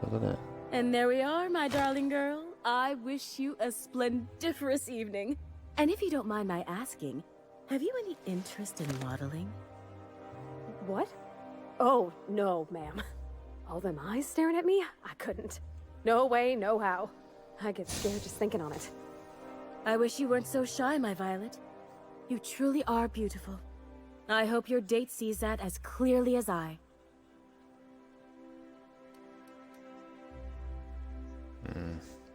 Look at that. And there we are, my darling girl. I wish you a splendiferous evening. And if you don't mind my asking, have you any interest in modeling? What? Oh, no, ma'am. All them eyes staring at me? I couldn't. No way, no how. I get scared just thinking on it. I wish you weren't so shy, my Violet. You truly are beautiful. I hope your date sees that as clearly as I.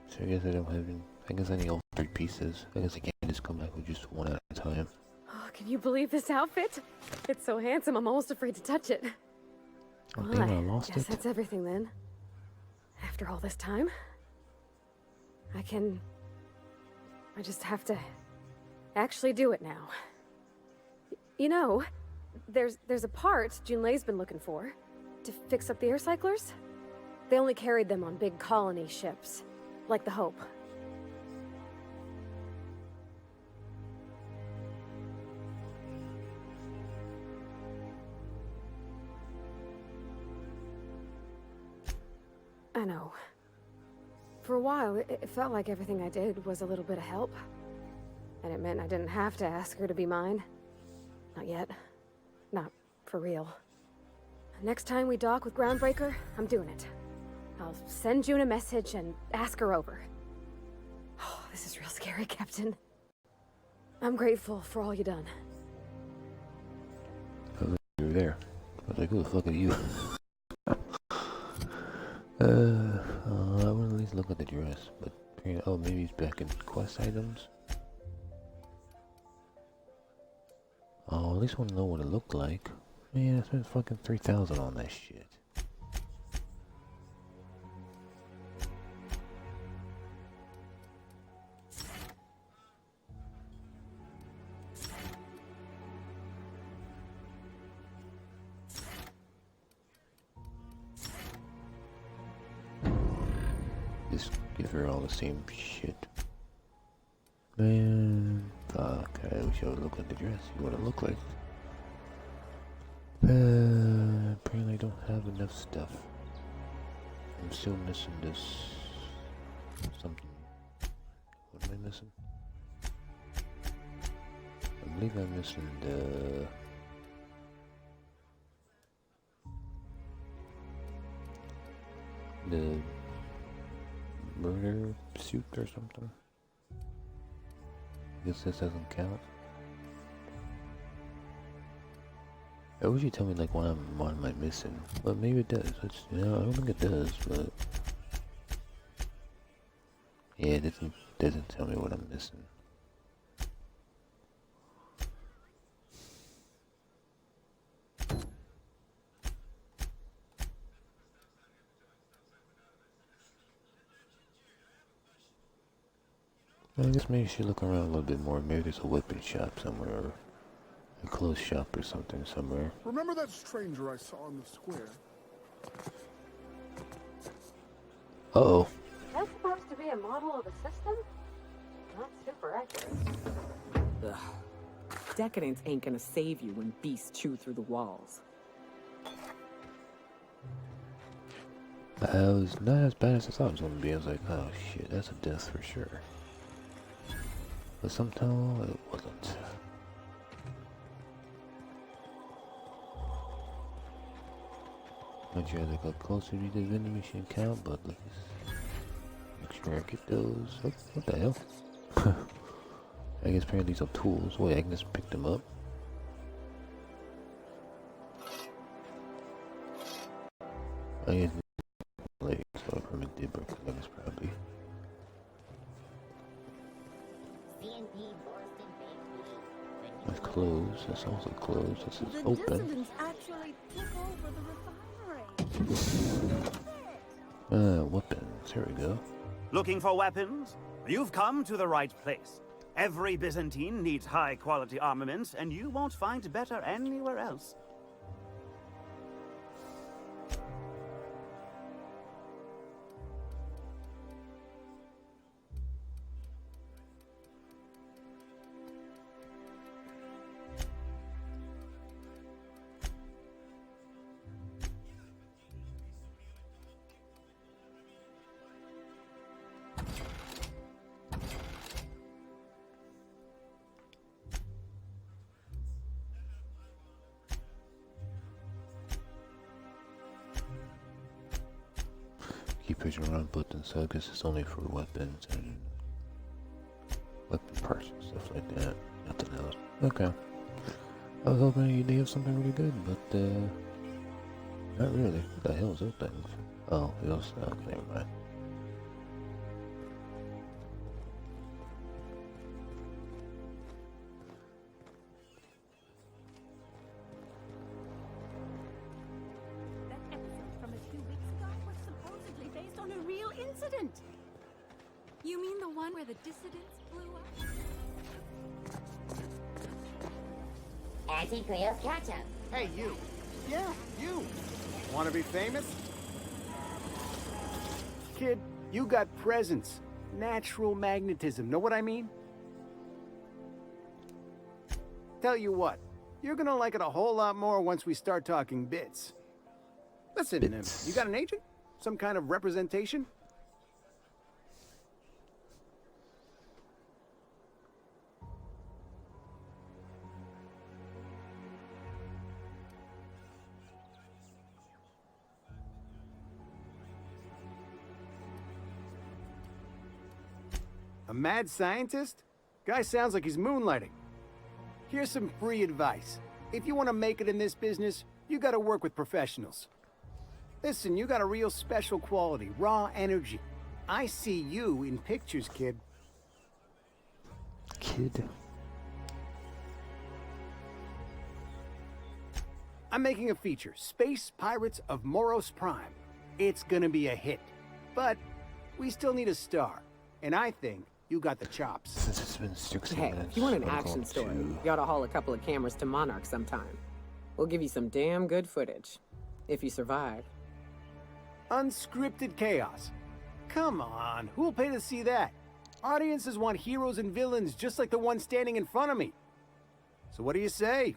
So I guess I don't have any. I guess I need all 3 pieces. I guess I can't just come back with just one at a time. Oh, can you believe this outfit? It's so handsome, I'm almost afraid to touch it. Oh, Well, damn, I lost guess it. that's everything then. After all this time, I just have to actually do it now. You know, there's a part Junlei's been looking for to fix up the air cyclers. They only carried them on big colony ships, like the Hope. I know. For a while, it felt like everything I did was a little bit of help. And it meant I didn't have to ask her to be mine. Not yet. Not for real. Next time we dock with Groundbreaker, I'm doing it. I'll send June a message and ask her over. Oh, this is real scary, Captain. I'm grateful for all you done. You were there. I was like, who the fuck are you? I would at least look at the dress, but oh, maybe he's back in quest items. Oh, at least want to know what it looked like. Man, I spent fucking 3,000 on that shit. Just give her all the same shit. Man, fuck, I wish I would look at the dress, see what it looked like. Apparently I don't have enough stuff. I'm still missing this something. What am I missing? I believe I'm missing the murder suit or something. I guess this doesn't count. I wish you'd tell me like what am I missing, but maybe it does. It's, I don't think it does, but yeah, it doesn't tell me what I'm missing. I guess maybe I should look around a little bit more. Maybe there's a weapon shop somewhere, or a clothes shop or something somewhere. Remember that stranger I saw in the square? Uh-oh. That's supposed to be a model of the system? Not super accurate. Ugh. Decadence ain't gonna save you when beasts chew through the walls. I was not as bad as I thought it was gonna be. I was like, oh shit, that's a death for sure. But somehow it wasn't. Not sure as I got closer to the vending machine count, but let's make sure I get those. Oh, what the hell? I guess apparently these are tools. Wait, I can just pick them up. I guess late, so from a dipper, I guess probably. That's closed. That's also closed. This is open. Dissidents actually took over the refinery. Weapons. Here we go. Looking for weapons? You've come to the right place. Every Byzantine needs high-quality armaments, and you won't find better anywhere else. pushing around buttons, so I guess it's only for weapons and weapon parts and stuff like that. Nothing else. Okay. I was hoping they'd have something really good, but not really. What the hell is those things? Oh, it'll stop. Never mind. You mean the one where the dissidents blew up? Anti-Cleo's catch-up. Hey, you. Yeah, you. Want to be famous? Kid, you got presence. Natural magnetism. Know what I mean? Tell you what, you're gonna like it a whole lot more once we start talking bits. Listen, you got an agent? Some kind of representation? A mad scientist? Guy sounds like he's moonlighting. Here's some free advice. If you want to make it in this business, you gotta work with professionals. Listen, you got a real special quality, raw energy. I see you in pictures, kid. Kid? I'm making a feature, Space Pirates of Moros Prime. It's gonna be a hit. But we still need a star. And I think you got the chops. Since it's been 60 Hey, minutes, if you want an I'm action going story, to- you ought to haul a couple of cameras to Monarch sometime. We'll give you some damn good footage. If you survive. Unscripted chaos. Come on, who'll pay to see that? Audiences want heroes and villains just like the one standing in front of me. So what do you say?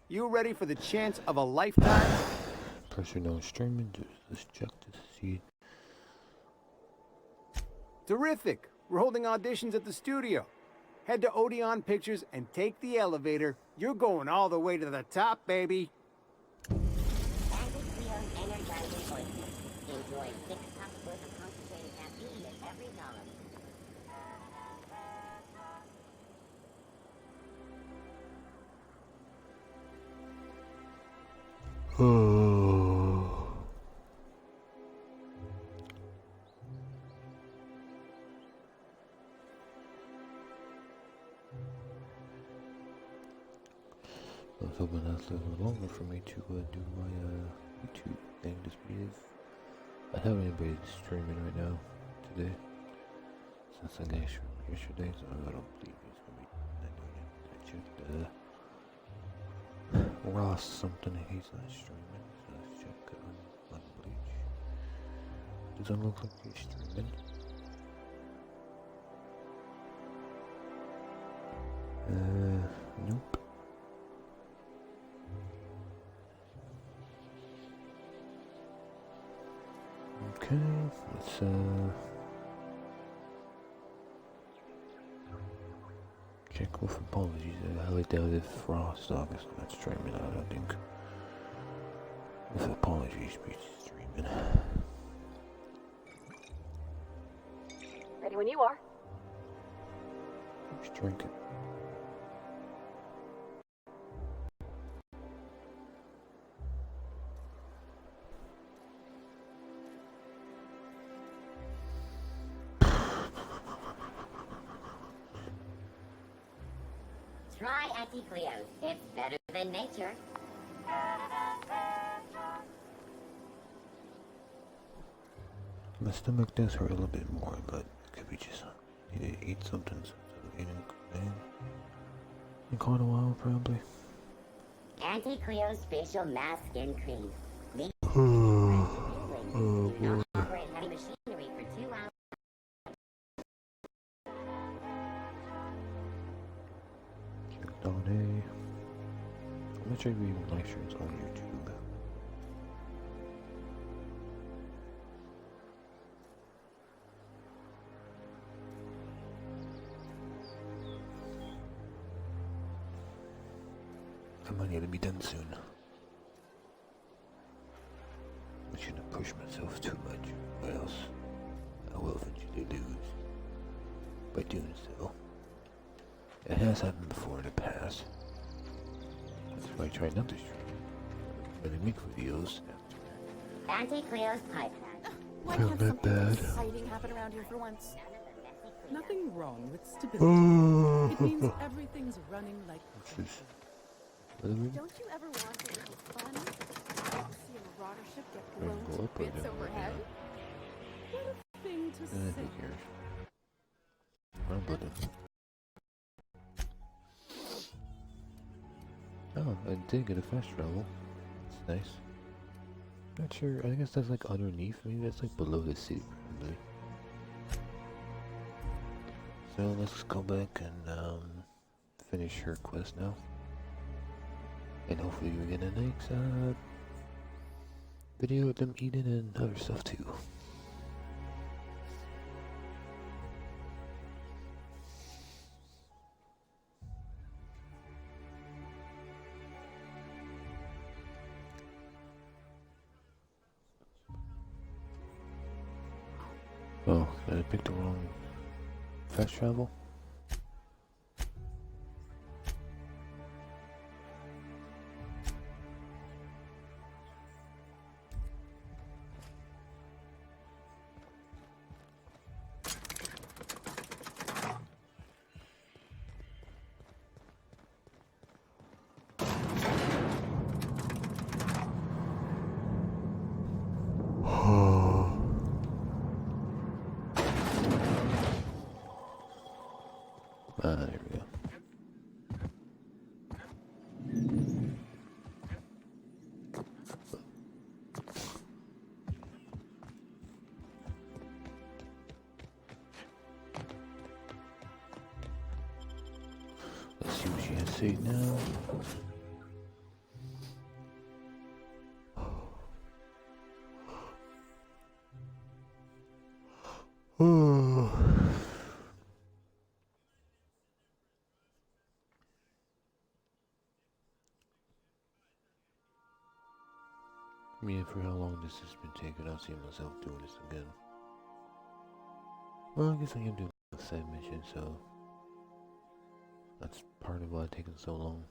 You ready for the chance of a lifetime? Pressure no streaming. Let's check to see. Terrific. We're holding auditions at the studio. Head to Odeon Pictures and take the elevator. You're going all the way to the top, baby. Anti-Cleo's energizing voices. Enjoy 6 cups worth of concentrated caffeine at every dollar. I was hoping that's a little longer for me to do my YouTube thing just because I don't have anybody streaming right now today since I got yesterday, so I don't believe it's gonna be that good. I checked Ross something, he's not streaming, so let's check on Bleach. Doesn't look like he's streaming. Nope. Okay, let's check with apologies. I highly doubt if Frost obviously not streaming out, I think. With apologies, be streaming. Ready when you are. Just drinking. Try Anti-Cleo's. It's better than nature. My stomach does hurt a little bit more, but it could be just need to eat something since I've eaten in quite a while, probably. Anti-Cleo's facial mask skin cream. Oh boy. Operate heavy machinery for 2 hours. Down A. I'm not sure if we even live streams on YouTube. I might need to be done soon. I shouldn't push myself too much, or else they lose by doing so. It has happened before in the past. That's why I try not to stream. When I make videos Auntie Cleo's pipe. Why Feel can't that something bad. exciting happen around here for once? Nothing wrong with stability. It means everything's running like perfection. Don't you ever want it to be fun? See a marauder ship get blown Go to up or bits down? overhead? What a thing to Who say. cares? Wrong button. Oh, I did get a fast travel. That's nice. Not sure. I guess that's like underneath. Maybe that's like below the sea, probably. So let's go back and finish her quest now. And hopefully we get a next video of them eating and other stuff too. Oh, did I pick the wrong fast travel? There we go. Let's see what she has to say now. I mean, for how long this has been taking, I don't see myself doing this again. Well, I guess I am doing a side mission, so that's part of why it's taken so long.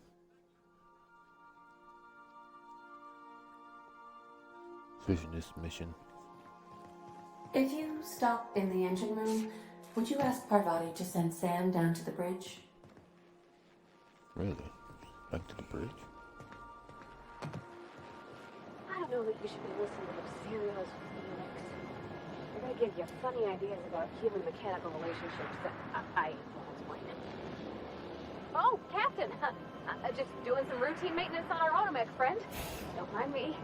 Especially this mission. If you stop in the engine room, would you ask Parvati to send Sam down to the bridge? Really? Back to the bridge? I don't know that you should be listening to serials, Phoenix. They're gonna give you funny ideas about human-mechanical relationships that I won't explain. Oh, Captain! Just doing some routine maintenance on our automech, friend. Don't mind me.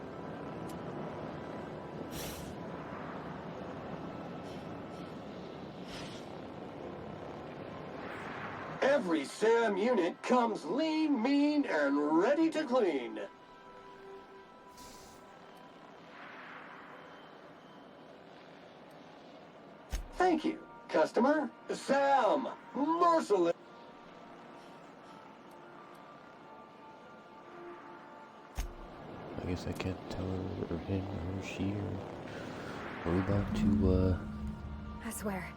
Every SAM unit comes lean, mean, and ready to clean. Thank you, customer. Sam, merciless. I guess I can't tell her or him or she or robot to, I swear,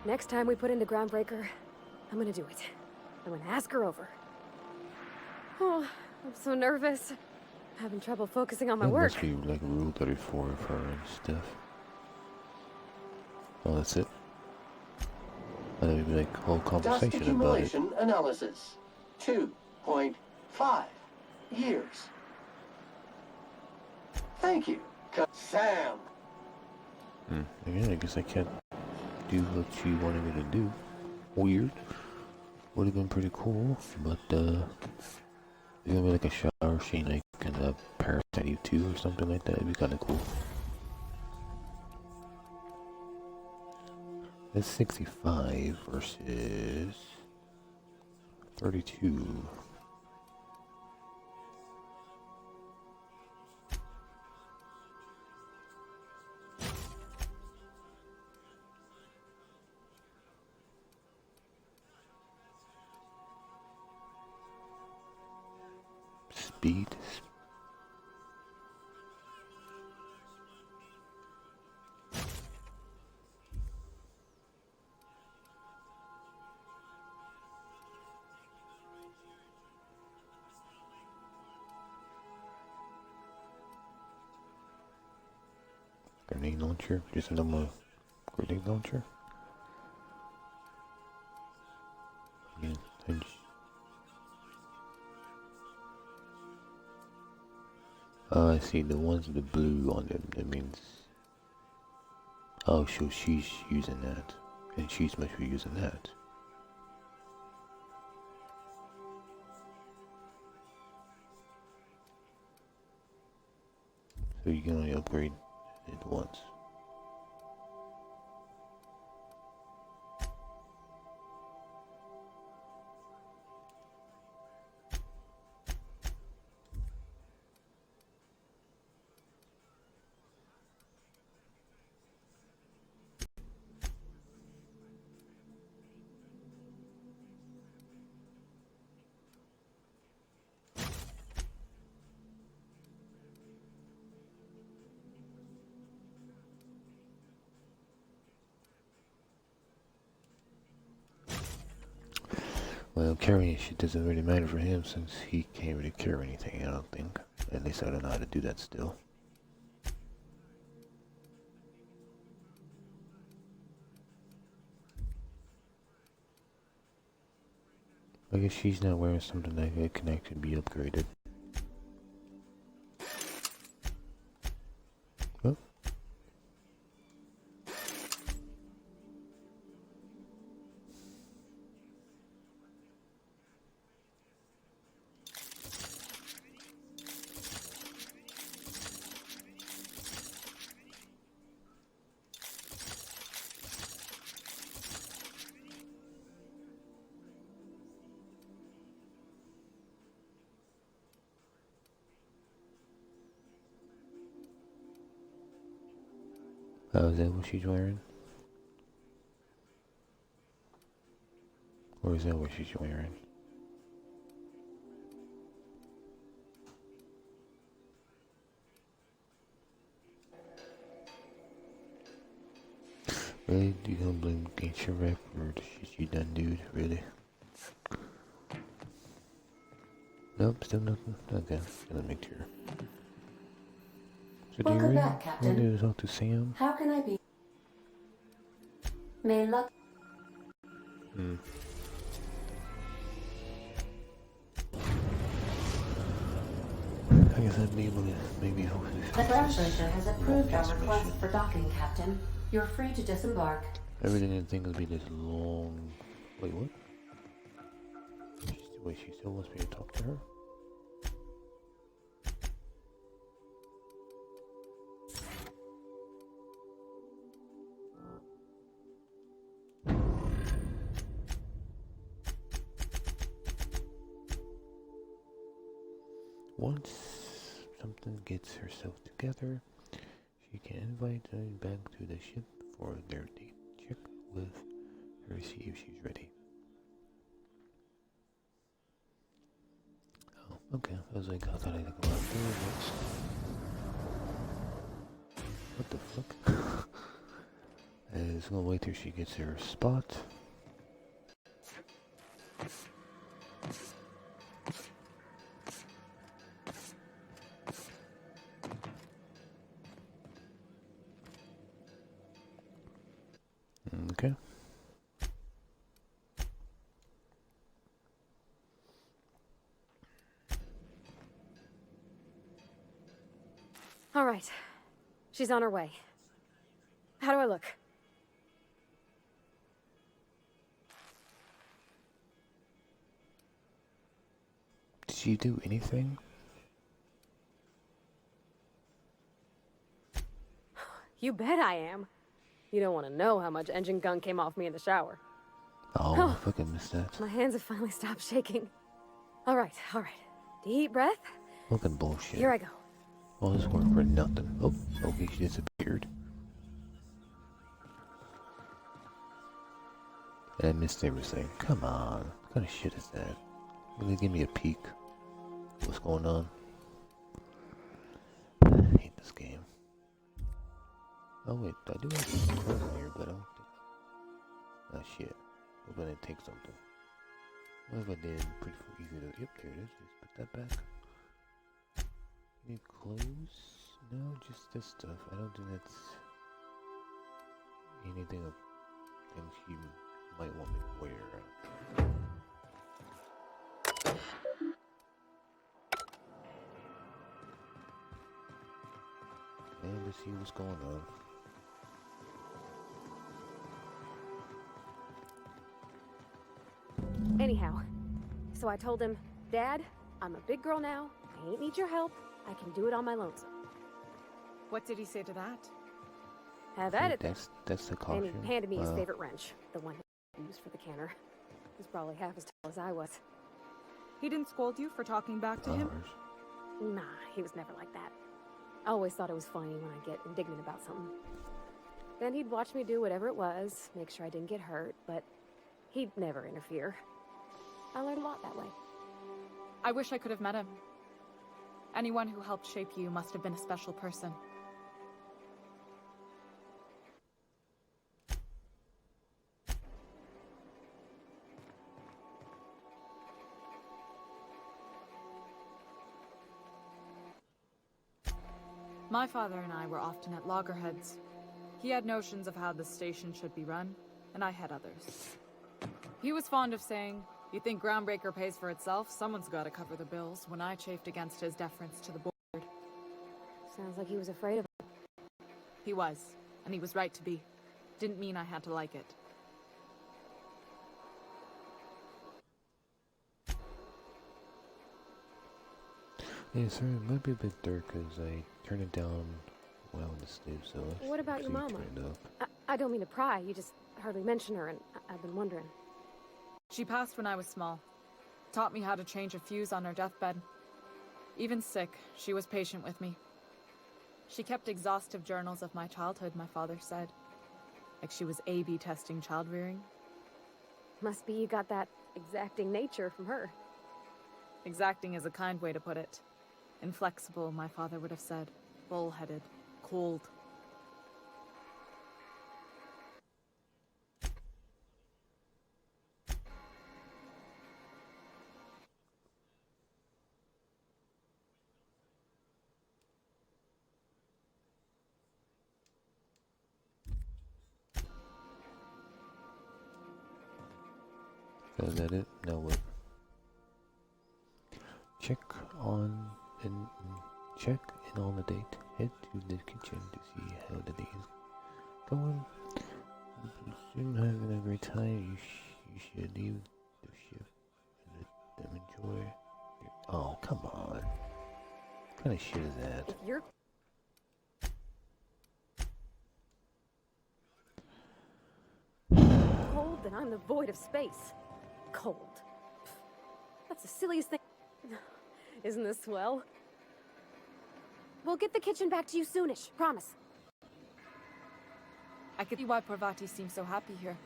next time we put into Groundbreaker, I'm gonna do it. I'm gonna ask her over. Oh, I'm so nervous. Having trouble focusing on my That work. must be like Rule 34 of her and stuff. Oh, that's it? I thought it'd be like whole Dust conversation about it. accumulation analysis. 2.5 years. Thank you, Sam. Again, I guess I can't do what she wanted me to do. Weird. Would have been pretty cool, but it's gonna be like a shower scene, like in a Parasite Eve 2 or something like that. It'd be kind of cool. That's 65 versus 32. Speed. grenade launcher? Just a normal grenade launcher? Yeah, I see the ones with the blue on them. That means, oh, so she's using that, and she's must be using that. So you can only upgrade it once. Well, carrying shit doesn't really matter for him since he can't really carry anything, I don't think. At least I don't know how to do that still. I guess she's not wearing something that can actually be upgraded. Oh. Oh, is that what she's wearing? Or is that what she's wearing? Really? You gonna blame Gangster Rap for the shit you done, dude? Really? Nope, still nothing? Okay, gonna make sure. So Welcome back, Captain. Want to talk to Sam? How can I be? May luck. I guess I'd be able to maybe hopefully. The Groundbreaker has approved our request for docking, Captain. You're free to disembark. I really didn't think it would be this long. Wait, what? Wait, she still wants me to talk to her? Once something gets herself together, she can invite them back to the ship for their date. Check with her, see if she's ready. Oh, okay. I was like, I thought I could go out there. What the fuck? I was gonna wait till she gets her spot. Okay. All right. She's on her way. How do I look? Did you do anything? You bet I am. You don't want to know how much engine gunk came off me in the shower. Oh, I fucking missed that. My hands have finally stopped shaking. All right. Deep breath. Fucking bullshit. Here I go. All this work for nothing. Oh, okay, she disappeared. And I missed everything. Come on. What kind of shit is that? Really give me a peek. What's going on? I hate this game. Oh wait, I do have some clothes in here, but I don't think... Ah shit. We're gonna take something. What if I did pretty easy to... Yep, there it is. Just put that back. Any clothes? No, just this stuff. I don't think that's anything of things you might want me to wear. And to see what's going on. Anyhow, so I told him, Dad, I'm a big girl now. I ain't need your help. I can do it on my lonesome. What did he say to that? Have at it. That's the And caution. he handed me his favorite wrench, the one he used for the canner. He was probably half as tall as I was. He didn't scold you for talking back to him? Nah, he was never like that. I always thought it was funny when I get indignant about something. Then he'd watch me do whatever it was, make sure I didn't get hurt, but he'd never interfere. I learned a lot that way. I wish I could have met him. Anyone who helped shape you must have been a special person. My father and I were often at loggerheads. He had notions of how the station should be run, and I had others. He was fond of saying, "You think Groundbreaker pays for itself? Someone's got to cover the bills," when I chafed against his deference to the board. Sounds like he was afraid of it. He was, and he was right to be. Didn't mean I had to like it. Yeah, sorry, it might be a bit dark because I turned it down while in the sleep, so What about your mama? I don't mean to pry, you just hardly mention her, and I've been wondering. She passed when I was small. Taught me how to change a fuse on her deathbed. Even sick, she was patient with me. She kept exhaustive journals of my childhood, my father said. Like she was A/B testing child rearing. Must be you got that exacting nature from her. Exacting is a kind way to put it. Inflexible, my father would have said. Bull-headed. Cold. Is that it? Now what? Check in on the date. Head to the kitchen to see how the day is going. Soon having a great time. You should leave the shift and let them enjoy. Oh, come on. What kind of shit is that? If you're cold, then I'm the void of space. Cold. That's the silliest thing. Isn't this swell? We'll get the kitchen back to you soonish, promise. I could see why Parvati seems so happy here.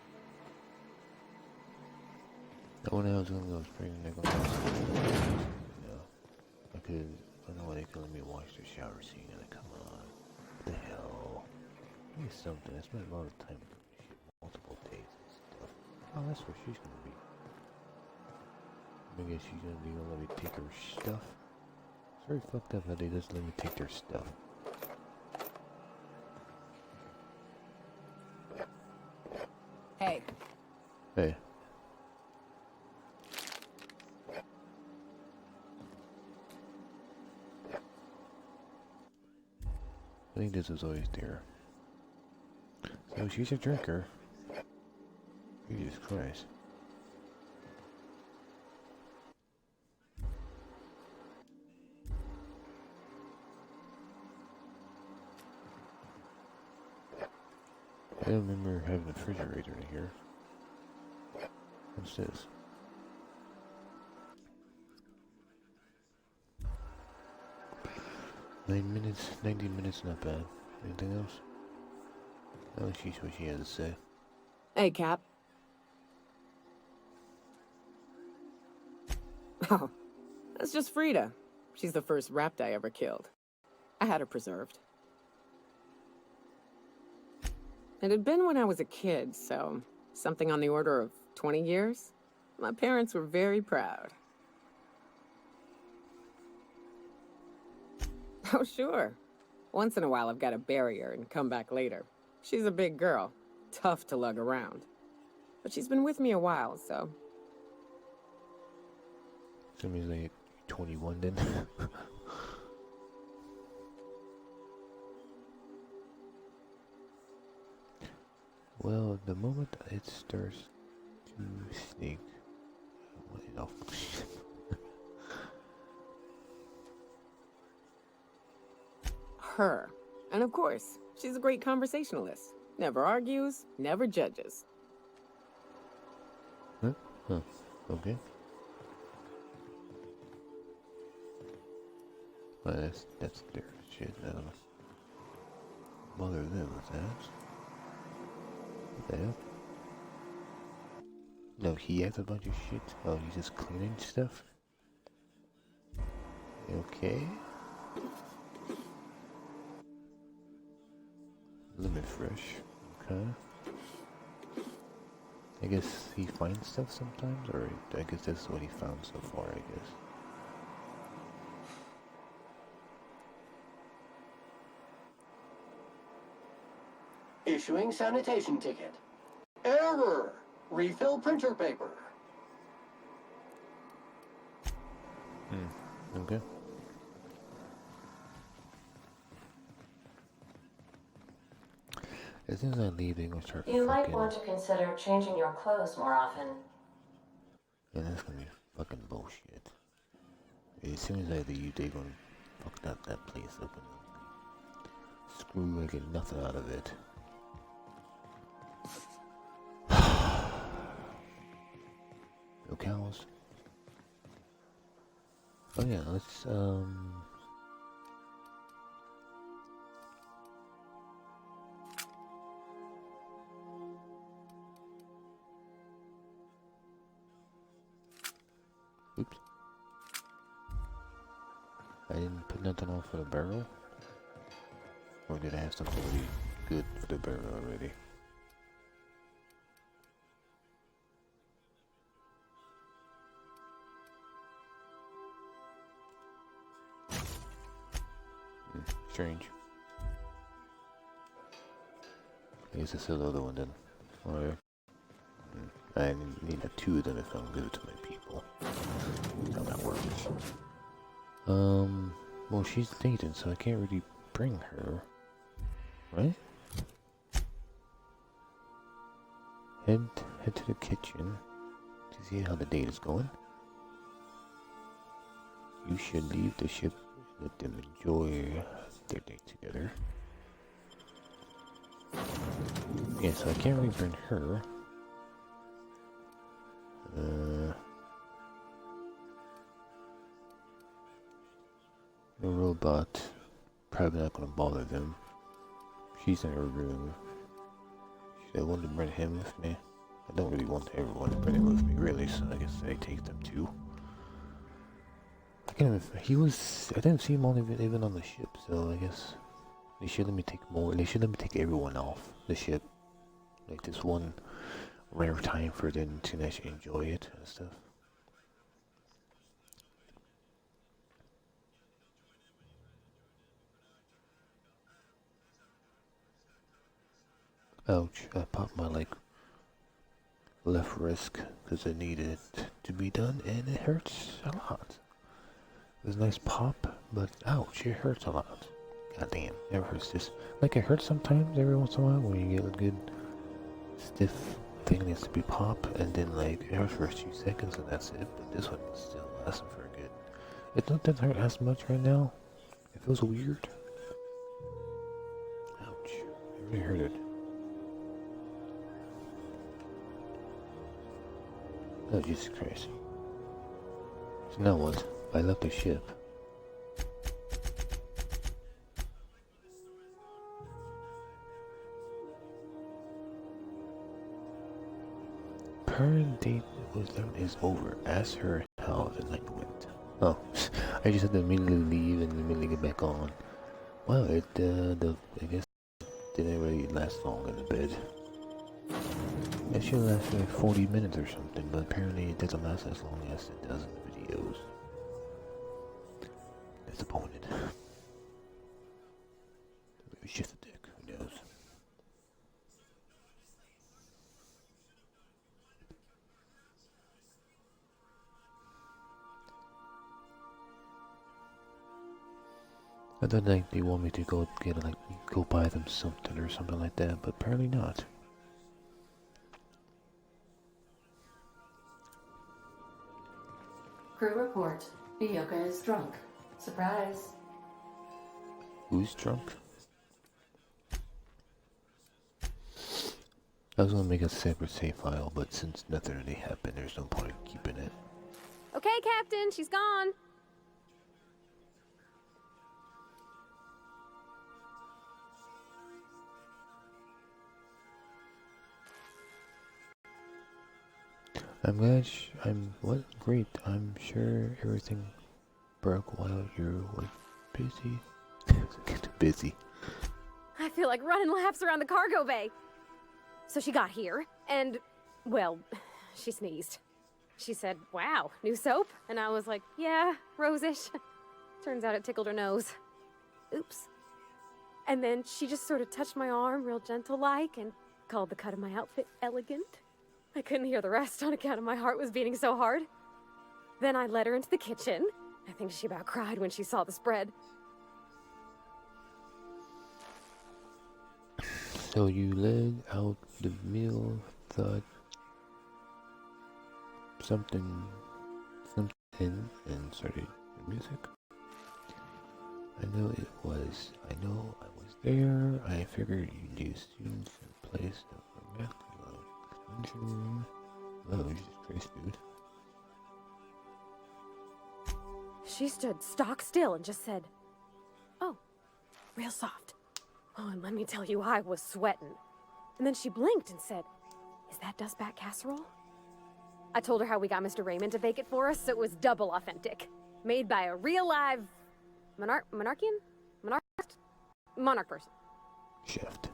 The one I was gonna go spring and they're gonna I don't know why they couldn't let me watch the shower scene. Like, come on. What the hell? Give me something. I spent a lot of time doing this shit, multiple days and stuff. Oh, that's where she's gonna be. I guess she's gonna be gonna let me take her stuff. It's very fucked up that they just let me take their stuff. Hey. Hey. I think this was always there. So she's a drinker. Jesus Christ. I don't remember having a refrigerator in here. What's this? Nine minutes, 90 minutes, not bad. Anything else? Oh, she's what she has to say. Hey, Cap. Oh, that's just Frida. She's the first rapt I ever killed. I had her preserved. It had been when I was a kid, so something on the order of 20 years. My parents were very proud. Oh, sure. Once in a while I've got to bury her and come back later. She's a big girl. Tough to lug around. But she's been with me a while, so... So it means like 21 then? Well, the moment it starts to sneak... Oh, Her. And of course, she's a great conversationalist. Never argues, never judges. Huh? Huh. Okay. Well, that's their shit. Bother them with that. What the hell? No, he has a bunch of shit. Oh, he's just cleaning stuff? Okay. Lemon fresh. Okay. I guess he finds stuff sometimes, or I guess that's what he found so far, I guess. Issuing sanitation ticket. Error! Refill printer paper. Okay. As soon as I leave, they're gonna start You might fucking... want to consider changing your clothes more often. Yeah, that's gonna be fucking bullshit. As soon as I leave, they're gonna fuck that place up and screw, I get nothing out of it. No cows. Oh yeah, let's oops. I didn't put nothing on for the barrel? Or did I have something really good for the barrel already? Strange. I guess it's another one then. Alright. I need two of them if I'm give it to my people. That's how that works. Well, she's dating, so I can't really bring her. Right? Head to the kitchen to see how the date is going. You should leave the ship. Let them enjoy their date together. Yeah, so I can't really bring her. The robot, probably not gonna bother them. She's in her room. I want to bring him with me. I don't really want everyone to bring him with me, really, so I guess I take them too. I didn't see him even on the ship, so I guess they should let me take more. They should let me take everyone off the ship. Like this one rare time for them to actually enjoy it and stuff. Ouch, I popped my left wrist because I needed it to be done and it hurts a lot. It was a nice pop, but ouch, it hurts a lot. God damn, it hurts just like it hurts sometimes every once in a while when you get a good stiff thing needs to be pop and then like it hurts for a few seconds and that's it, but this one is still lasting for a good. It doesn't hurt as much right now. It feels weird. Ouch, it really hurted. Oh, Jesus Christ. So now what? I left the ship. Her date with them is over. Ask her how the night went. Oh, I just had to immediately leave and immediately get back on. Well, I guess didn't really last long in the bed. It should last like 40 minutes or something, but apparently it doesn't last as long as it does in the videos. Disappointed. It's just a dick, who knows? I thought like they want me to go get like go buy them something or something like that, but apparently not. Crew report. Ioka is drunk. Surprise. Who's drunk? I was gonna make a separate save file, but since nothing really happened, there's no point in keeping it. Okay, Captain, she's gone. I'm glad what? Great. I'm sure everything broke while you were busy. Busy. I feel like running laps around the cargo bay. So she got here, and, well, she sneezed. She said, wow, new soap? And I was like, yeah, rosish. Turns out it tickled her nose. Oops. And then she just sort of touched my arm real gentle-like and called the cut of my outfit elegant. I couldn't hear the rest on account of my heart was beating so hard. Then I led her into the kitchen. I think she about cried when she saw the spread. So you led out the meal, thought something, and started the music. I know I was there. I figured you knew students in place that were back. Oh, Jesus Christ, dude. She stood stock still and just said, oh, real soft. Oh, and let me tell you, I was sweating. And then she blinked and said, is that dustback casserole? I told her how we got Mr. Raymond to bake it for us, so it was double authentic. Made by a real live monarch person. Shift.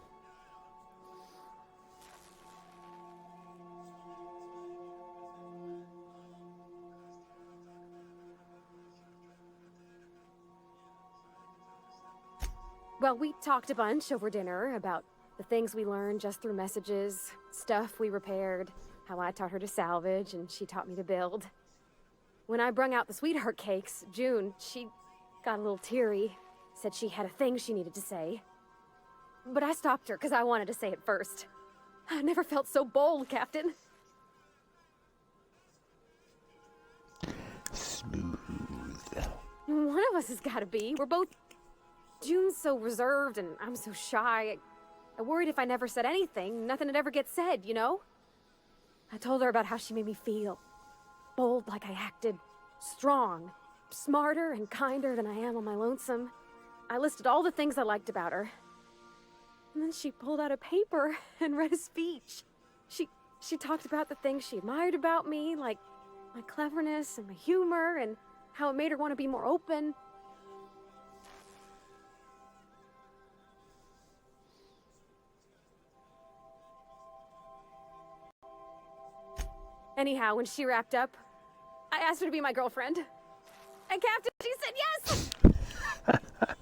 Well, we talked a bunch over dinner about the things we learned just through messages, stuff we repaired, how I taught her to salvage and she taught me to build. When I brung out the sweetheart cakes, June, she got a little teary, said she had a thing she needed to say. But I stopped her because I wanted to say it first. I never felt so bold, Captain. Smooth. One of us has got to be. We're both... June's so reserved and I'm so shy. I worried if I never said anything, nothing would ever get said, you know? I told her about how she made me feel. Bold like I acted. Strong. Smarter and kinder than I am on my lonesome. I listed all the things I liked about her. And then she pulled out a paper and read a speech. She talked about the things she admired about me, like my cleverness and my humor, and how it made her want to be more open. Anyhow, when she wrapped up, I asked her to be my girlfriend. And Captain, she said yes!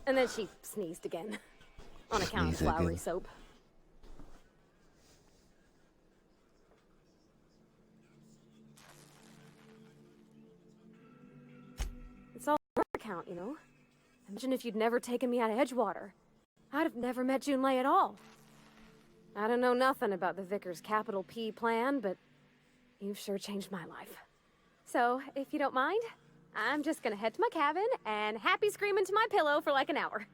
And then she sneezed again. On account of flowery soap. It's all her account, you know? Imagine if you'd never taken me out of Edgewater. I'd have never met Junlei at all. I don't know nothing about the Vickers capital P plan, but you've sure changed my life. So, if you don't mind, I'm just gonna head to my cabin and happy scream into my pillow for like an hour.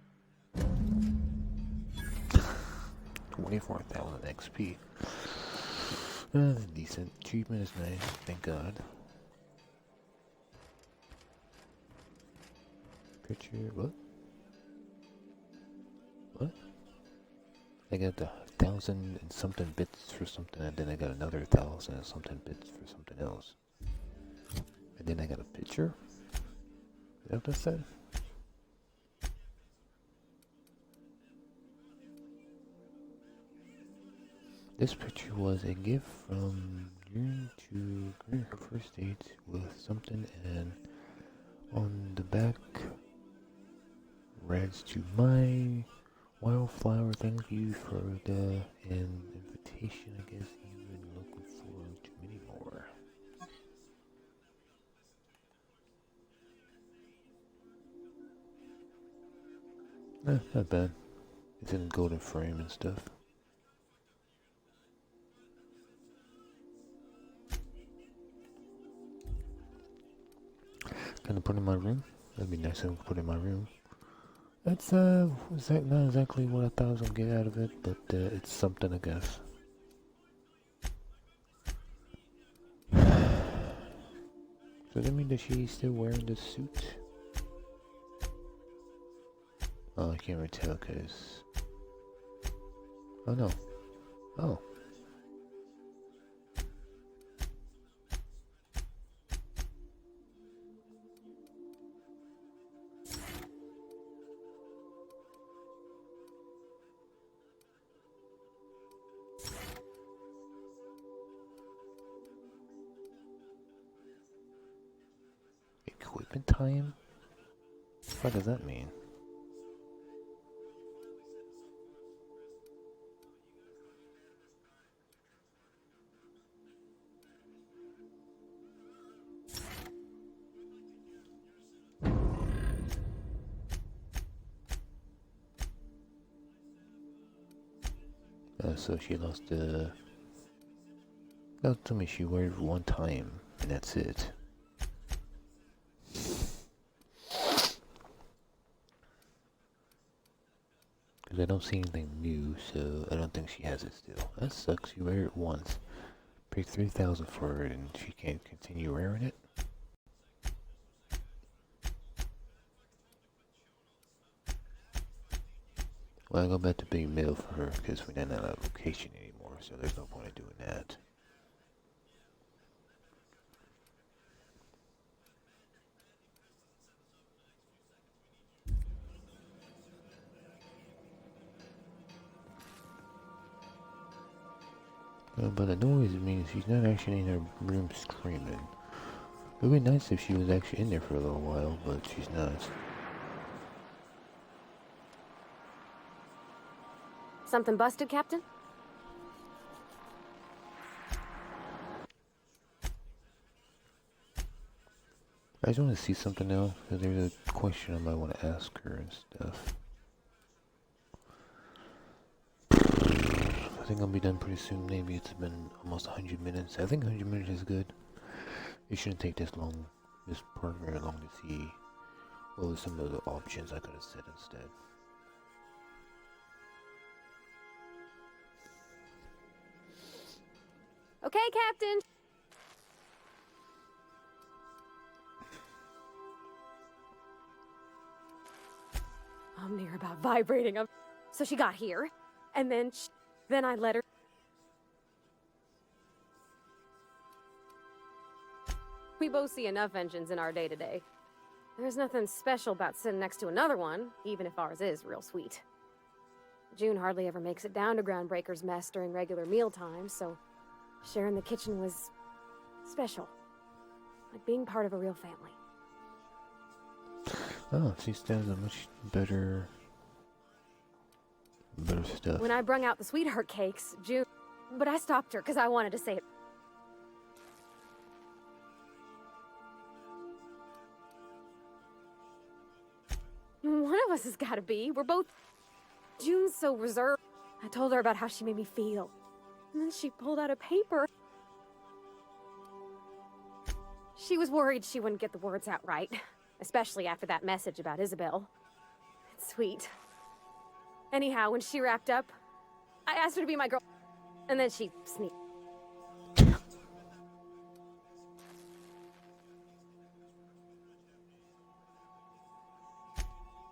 24,000 XP. Decent. Achievement is nice, thank God. Picture, what? What? I got the 1,000 and something bits for something, and then I got another 1,000 and something bits for something else. And then I got a picture? Is that what that said? This picture was a gift from June to greet her first date with something, and on the back reads to my wildflower, thank you for the invitation. I guess you've been looking forward to many more. Not bad. It's in golden frame and stuff. Gonna put in my room. That'd be nice to put in my room. That's not exactly what I thought I was gonna get out of it, but it's something, I guess. So does that mean that she's still wearing the suit? Oh, I can't really tell because... Oh no. Oh. Equipment time? What does that mean? So she lost the... No, tell me she wore it one time, and that's it. Because I don't see anything new, so I don't think she has it still. That sucks, you wear it once. Paid $3,000 for it, and she can't continue wearing it? Well, I'll go back to being male for her, because we're not on location anymore, so there's no point in doing that. But the noise means she's not actually in her room screaming. It would be nice if she was actually in there for a little while, but she's not. Something busted, Captain? I just want to see something now, because there's a question I might want to ask her and stuff. I think I'll be done pretty soon. Maybe it's been almost 100 minutes. I think 100 minutes is good. It shouldn't take this long, this part very long to see what were some of the options I could have said instead. Okay, Captain. I'm near about vibrating. So she got here, and then I let her. We both see enough engines in our day-to-day. There's nothing special about sitting next to another one, even if ours is real sweet. June hardly ever makes it down to Groundbreaker's mess during regular meal times, so sharing the kitchen was special. Like being part of a real family. Oh, she stands a much better stuff. When I brung out the sweetheart cakes, June... But I stopped her because I wanted to say it. One of us has got to be. We're both... June's so reserved. I told her about how she made me feel. And then she pulled out a paper. She was worried she wouldn't get the words out right. Especially after that message about Isabel. It's sweet. Anyhow, when she wrapped up, I asked her to be my girl. And then she sneaked.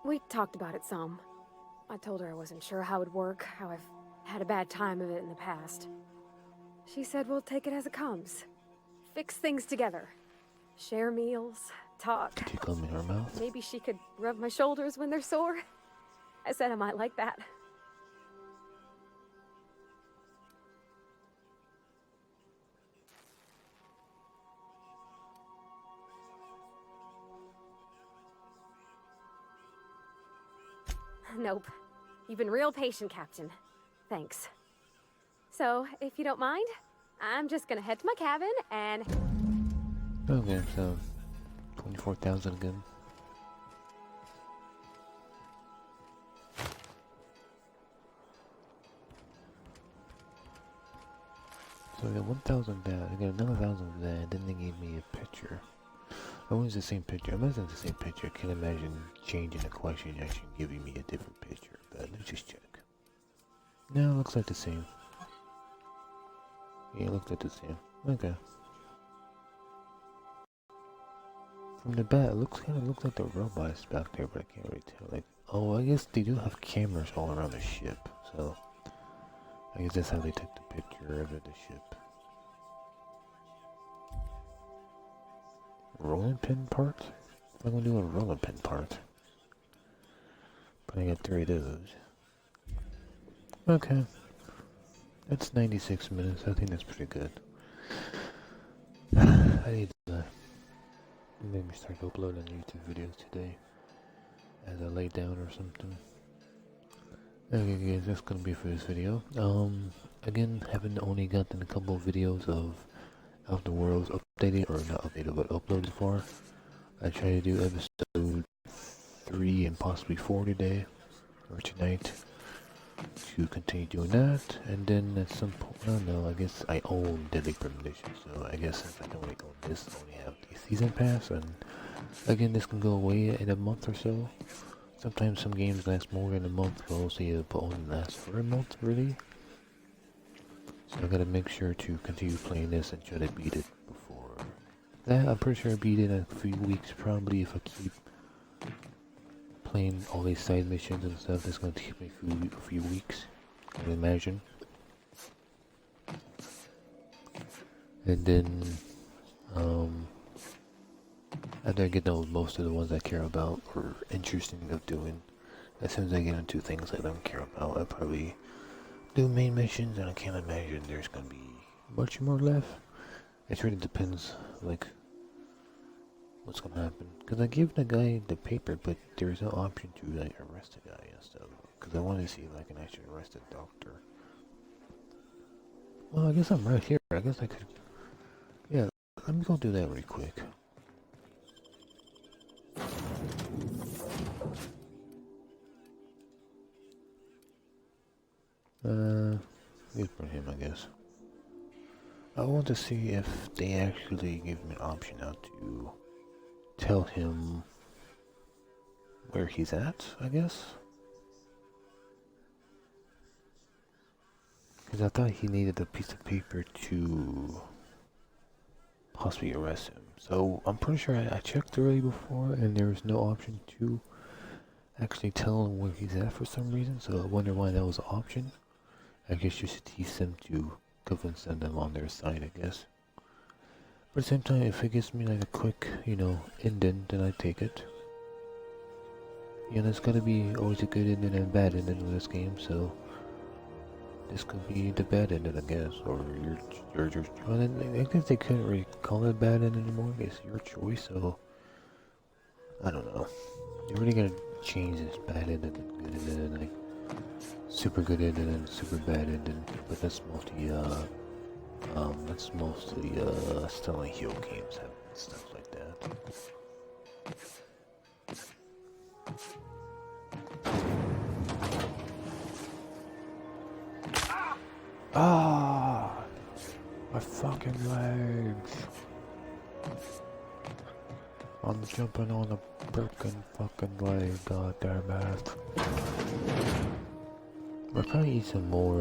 We talked about it some. I told her I wasn't sure how it'd work, how I've had a bad time of it in the past. She said we'll take it as it comes. Fix things together. Share meals, talk. Did you come in her mouth? Maybe she could rub my shoulders when they're sore. I said I might like that. Nope. You've been real patient, Captain. Thanks. So, if you don't mind, I'm just gonna head to my cabin and... Okay, so 24,000 again. So I got 1,000 that, I got another 1,000 of that, and then they gave me a picture. Oh, it's the same picture. I imagine it's the same picture. I can't imagine changing the question and actually giving me a different picture, but let's just check. No, it looks like the same. Yeah, it looks like the same. Okay. From the back, it kind of looks like the robots back there, but I can't really tell. Like, oh, I guess they do have cameras all around the ship, so I guess that's how they took the picture of the ship. Rolling pin part? I'm gonna do a rolling pin part. But I got 3 of those. Okay. That's 96 minutes. I think that's pretty good. I need to maybe start uploading YouTube videos today as I lay down or something. Okay guys, that's gonna be for this video. Again, haven't only gotten a couple of videos of the Worlds updated, or not updated, but uploaded for. I try to do episode 3 and possibly 4 today, or tonight, to continue doing that, and then at some point, I don't know, I guess I own Deadly Premonition, so I guess if I don't own this, I only have the season pass, and again, this can go away in a month or so. Sometimes some games last more than a month, but also only last for a month, really. So I gotta make sure to continue playing this and try to beat it before that. I'm pretty sure I beat it in a few weeks, probably, if I keep playing all these side missions and stuff. It's gonna take me a few weeks, I would imagine. And then, after I get done most of the ones I care about or interesting of doing, as soon as I get into things I don't care about, I'll probably do main missions, and I can't imagine there's gonna be much more left. It really depends, like, what's gonna happen. Because I gave the guy the paper, but there's no option to, like, arrest the guy and stuff. Because I want to see if I can actually arrest the doctor. Well, I guess I'm right here. I guess I could... Yeah, let me go do that really quick. Good for him, I guess. I want to see if they actually give me an option now to tell him where he's at, I guess. Because I thought he needed a piece of paper to possibly arrest him. So I'm pretty sure I checked already before, and there was no option to actually tell him where he's at for some reason. So I wonder why that was an option. I guess you should teach them to convince them on their side, I guess. But at the same time, if it gives me like a quick, you know, ending, then I take it. You know, there's gotta be always a good ending and a bad ending in this game, so this could be the bad ending, I guess, or your well, I guess they couldn't really call it a bad ending anymore. I guess your choice. So I don't know. You're really gonna change this bad ending and good ending, like super good ending and super bad ending, but that's mostly Stellar Hill games have stuff like that. Ah, my fucking legs! I'm jumping on a broken fucking leg, goddammit. I'll probably eat some more,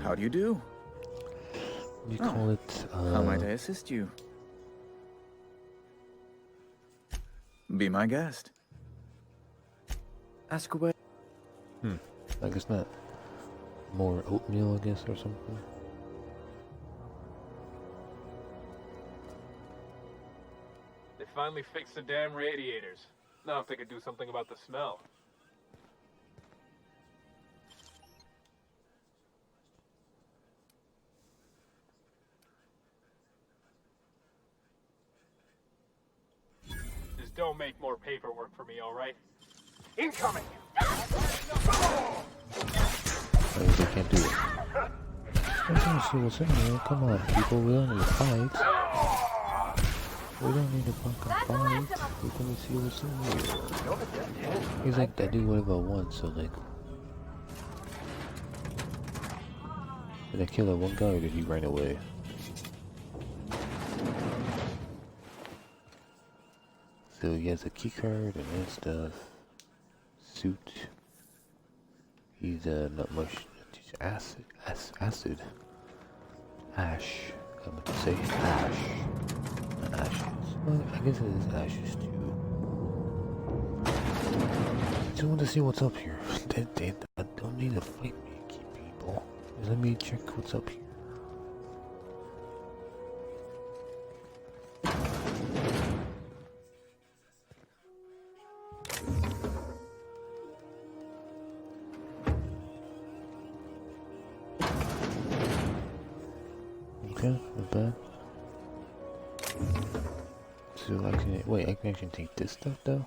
How do you do? What do you call it? How might I assist you? Be my guest. Ask away. I guess not. More oatmeal, I guess, or something. They finally fixed the damn radiators. Now if they could do something about the smell. Just don't make more paperwork for me, alright? Incoming! Oh, they can't do it. I don't see what's in there. Come on, people. We don't need to fight. We don't need to fucking fight. We're gonna see what's in here. He's like, I do whatever I want, so like... Did I kill that one guy or did he run away? So he has a key card and that stuff. Suit. He's not much. Acid. Ash. I'm going to say ash. Not ashes. Well, I guess it is ashes too. Just want to see what's up here. I don't need to fight me, key people. Just let me check what's up here. Okay, not bad. So I can wait. I can actually take this stuff though.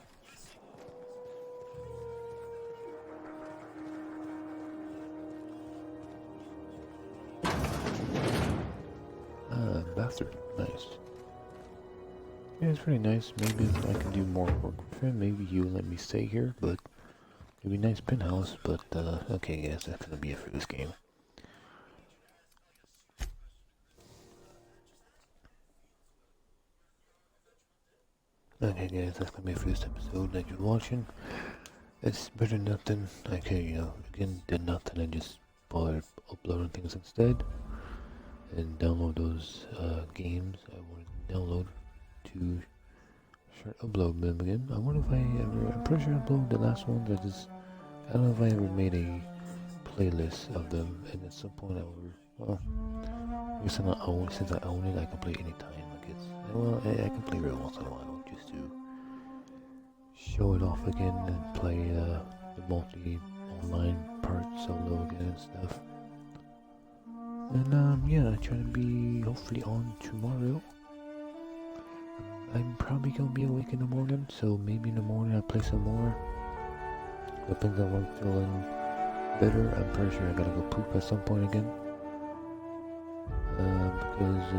Bathroom, nice. Yeah, it's pretty nice. Maybe if I can do more work with him, maybe he'll let me stay here. But it'd be a nice penthouse. But okay, guys, that's gonna be it for this game. Okay guys, that's gonna be it for this episode that you're watching. It's better than nothing. Okay, you know, again, did nothing. I just bothered uploading things instead. And download those games I wanted to download to start uploading them again. I wonder if I ever, I'm pretty sure I uploaded the last ones. I don't know if I ever made a playlist of them, and at some point I will, well, I guess since I own it, I can play anytime, I guess. Well, I can play every once in a while, just to show it off again and play the multi-online part solo again and stuff. And yeah, I try to be hopefully on tomorrow. I'm probably gonna be awake in the morning, so maybe in the morning I'll play some more. Depends on when I'm feeling better. I'm pretty sure I gotta go poop at some point again. Because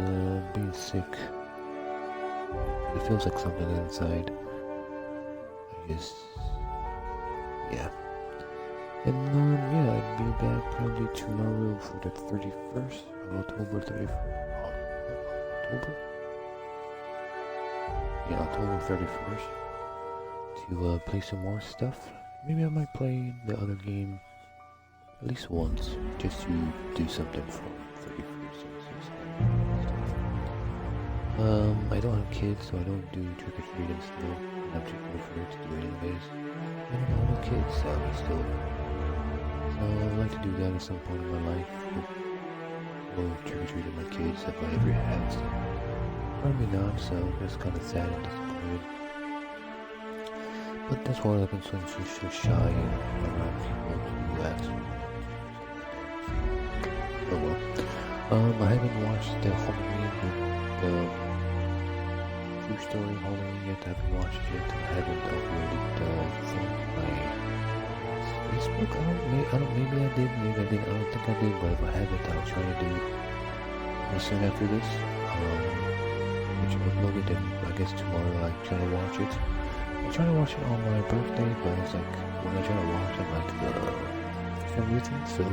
being sick, it feels like something inside. I just, yeah. And yeah, I'll be back probably tomorrow for the 31st of October, 31st. October? Yeah, October 31st to play some more stuff. Maybe I might play the other game at least once, just to do something for 31st. I don't have kids, so I don't do trick-or-treating still. I'm too old for it to do it anyways. I don't have no kids, sadly, still. So I'd like to do that at some point in my life. Go trick-or-treating my kids if I ever have some. Probably not, so it's kind of sad and disappointed. But that's why I've been so shy around people to do that. Oh well. I haven't watched the Halloween, the True Story Halloween yet. I haven't watched it yet. I haven't uploaded from my Facebook. Maybe I did, maybe I didn't. I don't think I did, but if I haven't, I'll try to do it soon after this. Which I uploaded, and I guess tomorrow I try to watch it. I'm trying to watch it on my birthday, but it's like, when I try to watch it, like, for some reason, so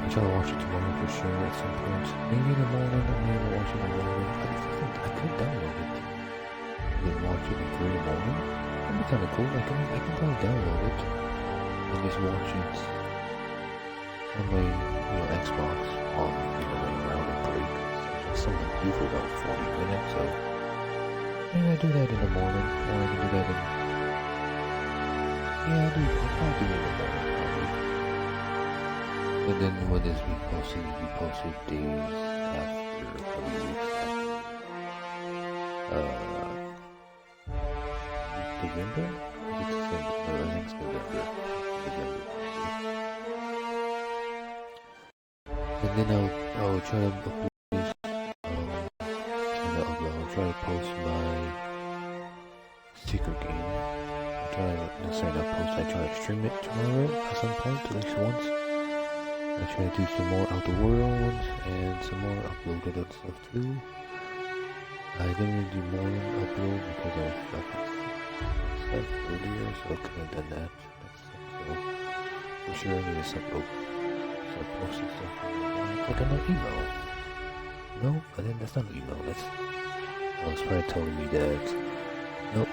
I'll try to watch it tomorrow for sure at some point. Maybe in the morning, I may watch it in the morning. I could download it and then watch it in the morning. That'd be kind of cool. I can probably download it and just watch it on my, Xbox on, around a break. It's something to do for about 40 minutes, so maybe I do that in the morning, or I can do that in... Yeah, I'll probably do it in the morning, probably. And then when this week posted, it'll be posted days after, probably weeks after. November? It's December. No, I think it's November. And then I'll try to upload this, I'll try to post my secret game. I'll try to try to stream it tomorrow at some point, at least once. I'll try to do some more Out the World ones and some more uploaded other stuff too. I didn't really do morning upload because I was stuff earlier, so I could have done that. So for sure I need to start and stuff. Click on the email. No, I didn't. That's not an email. That's. Oh, it's probably telling me that. Nope.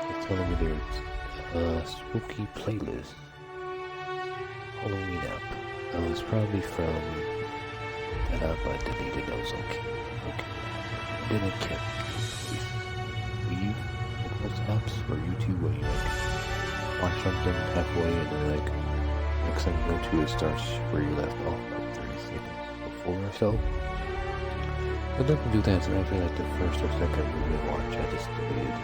It's telling me there's spooky playlist. Halloween app. It's probably from that app I deleted. I was okay. Didn't care. We use most apps or YouTube where you like watch something halfway and then like next time you go to it starts where you left off about 30 seconds before or so. But don't do that, so after like the first or second movie I watch, I just deleted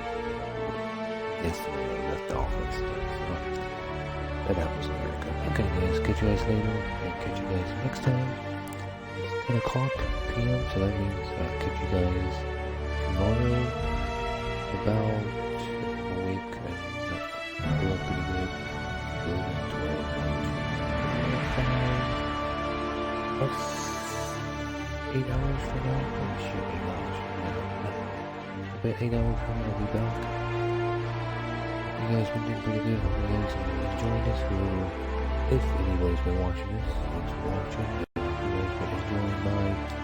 instantly I left off and stuff. So that app was very good. Okay guys, catch you guys later and catch you guys next time. It's 10 o'clock p.m. so that means I'll catch you guys tomorrow about a week and feel pretty good. Building 12, 8 hours from now. Holy shit, 8 hours from now. About 8 hours from now, I'll be back. You guys been doing pretty good. Hope you guys are enjoying this. If anybody's been watching this, thanks for watching. If you guys been enjoying my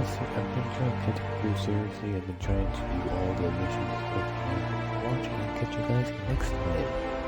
I've been trying to take it pretty seriously. I've been trying to do all the missions and stuff. Watching and catch you guys next time.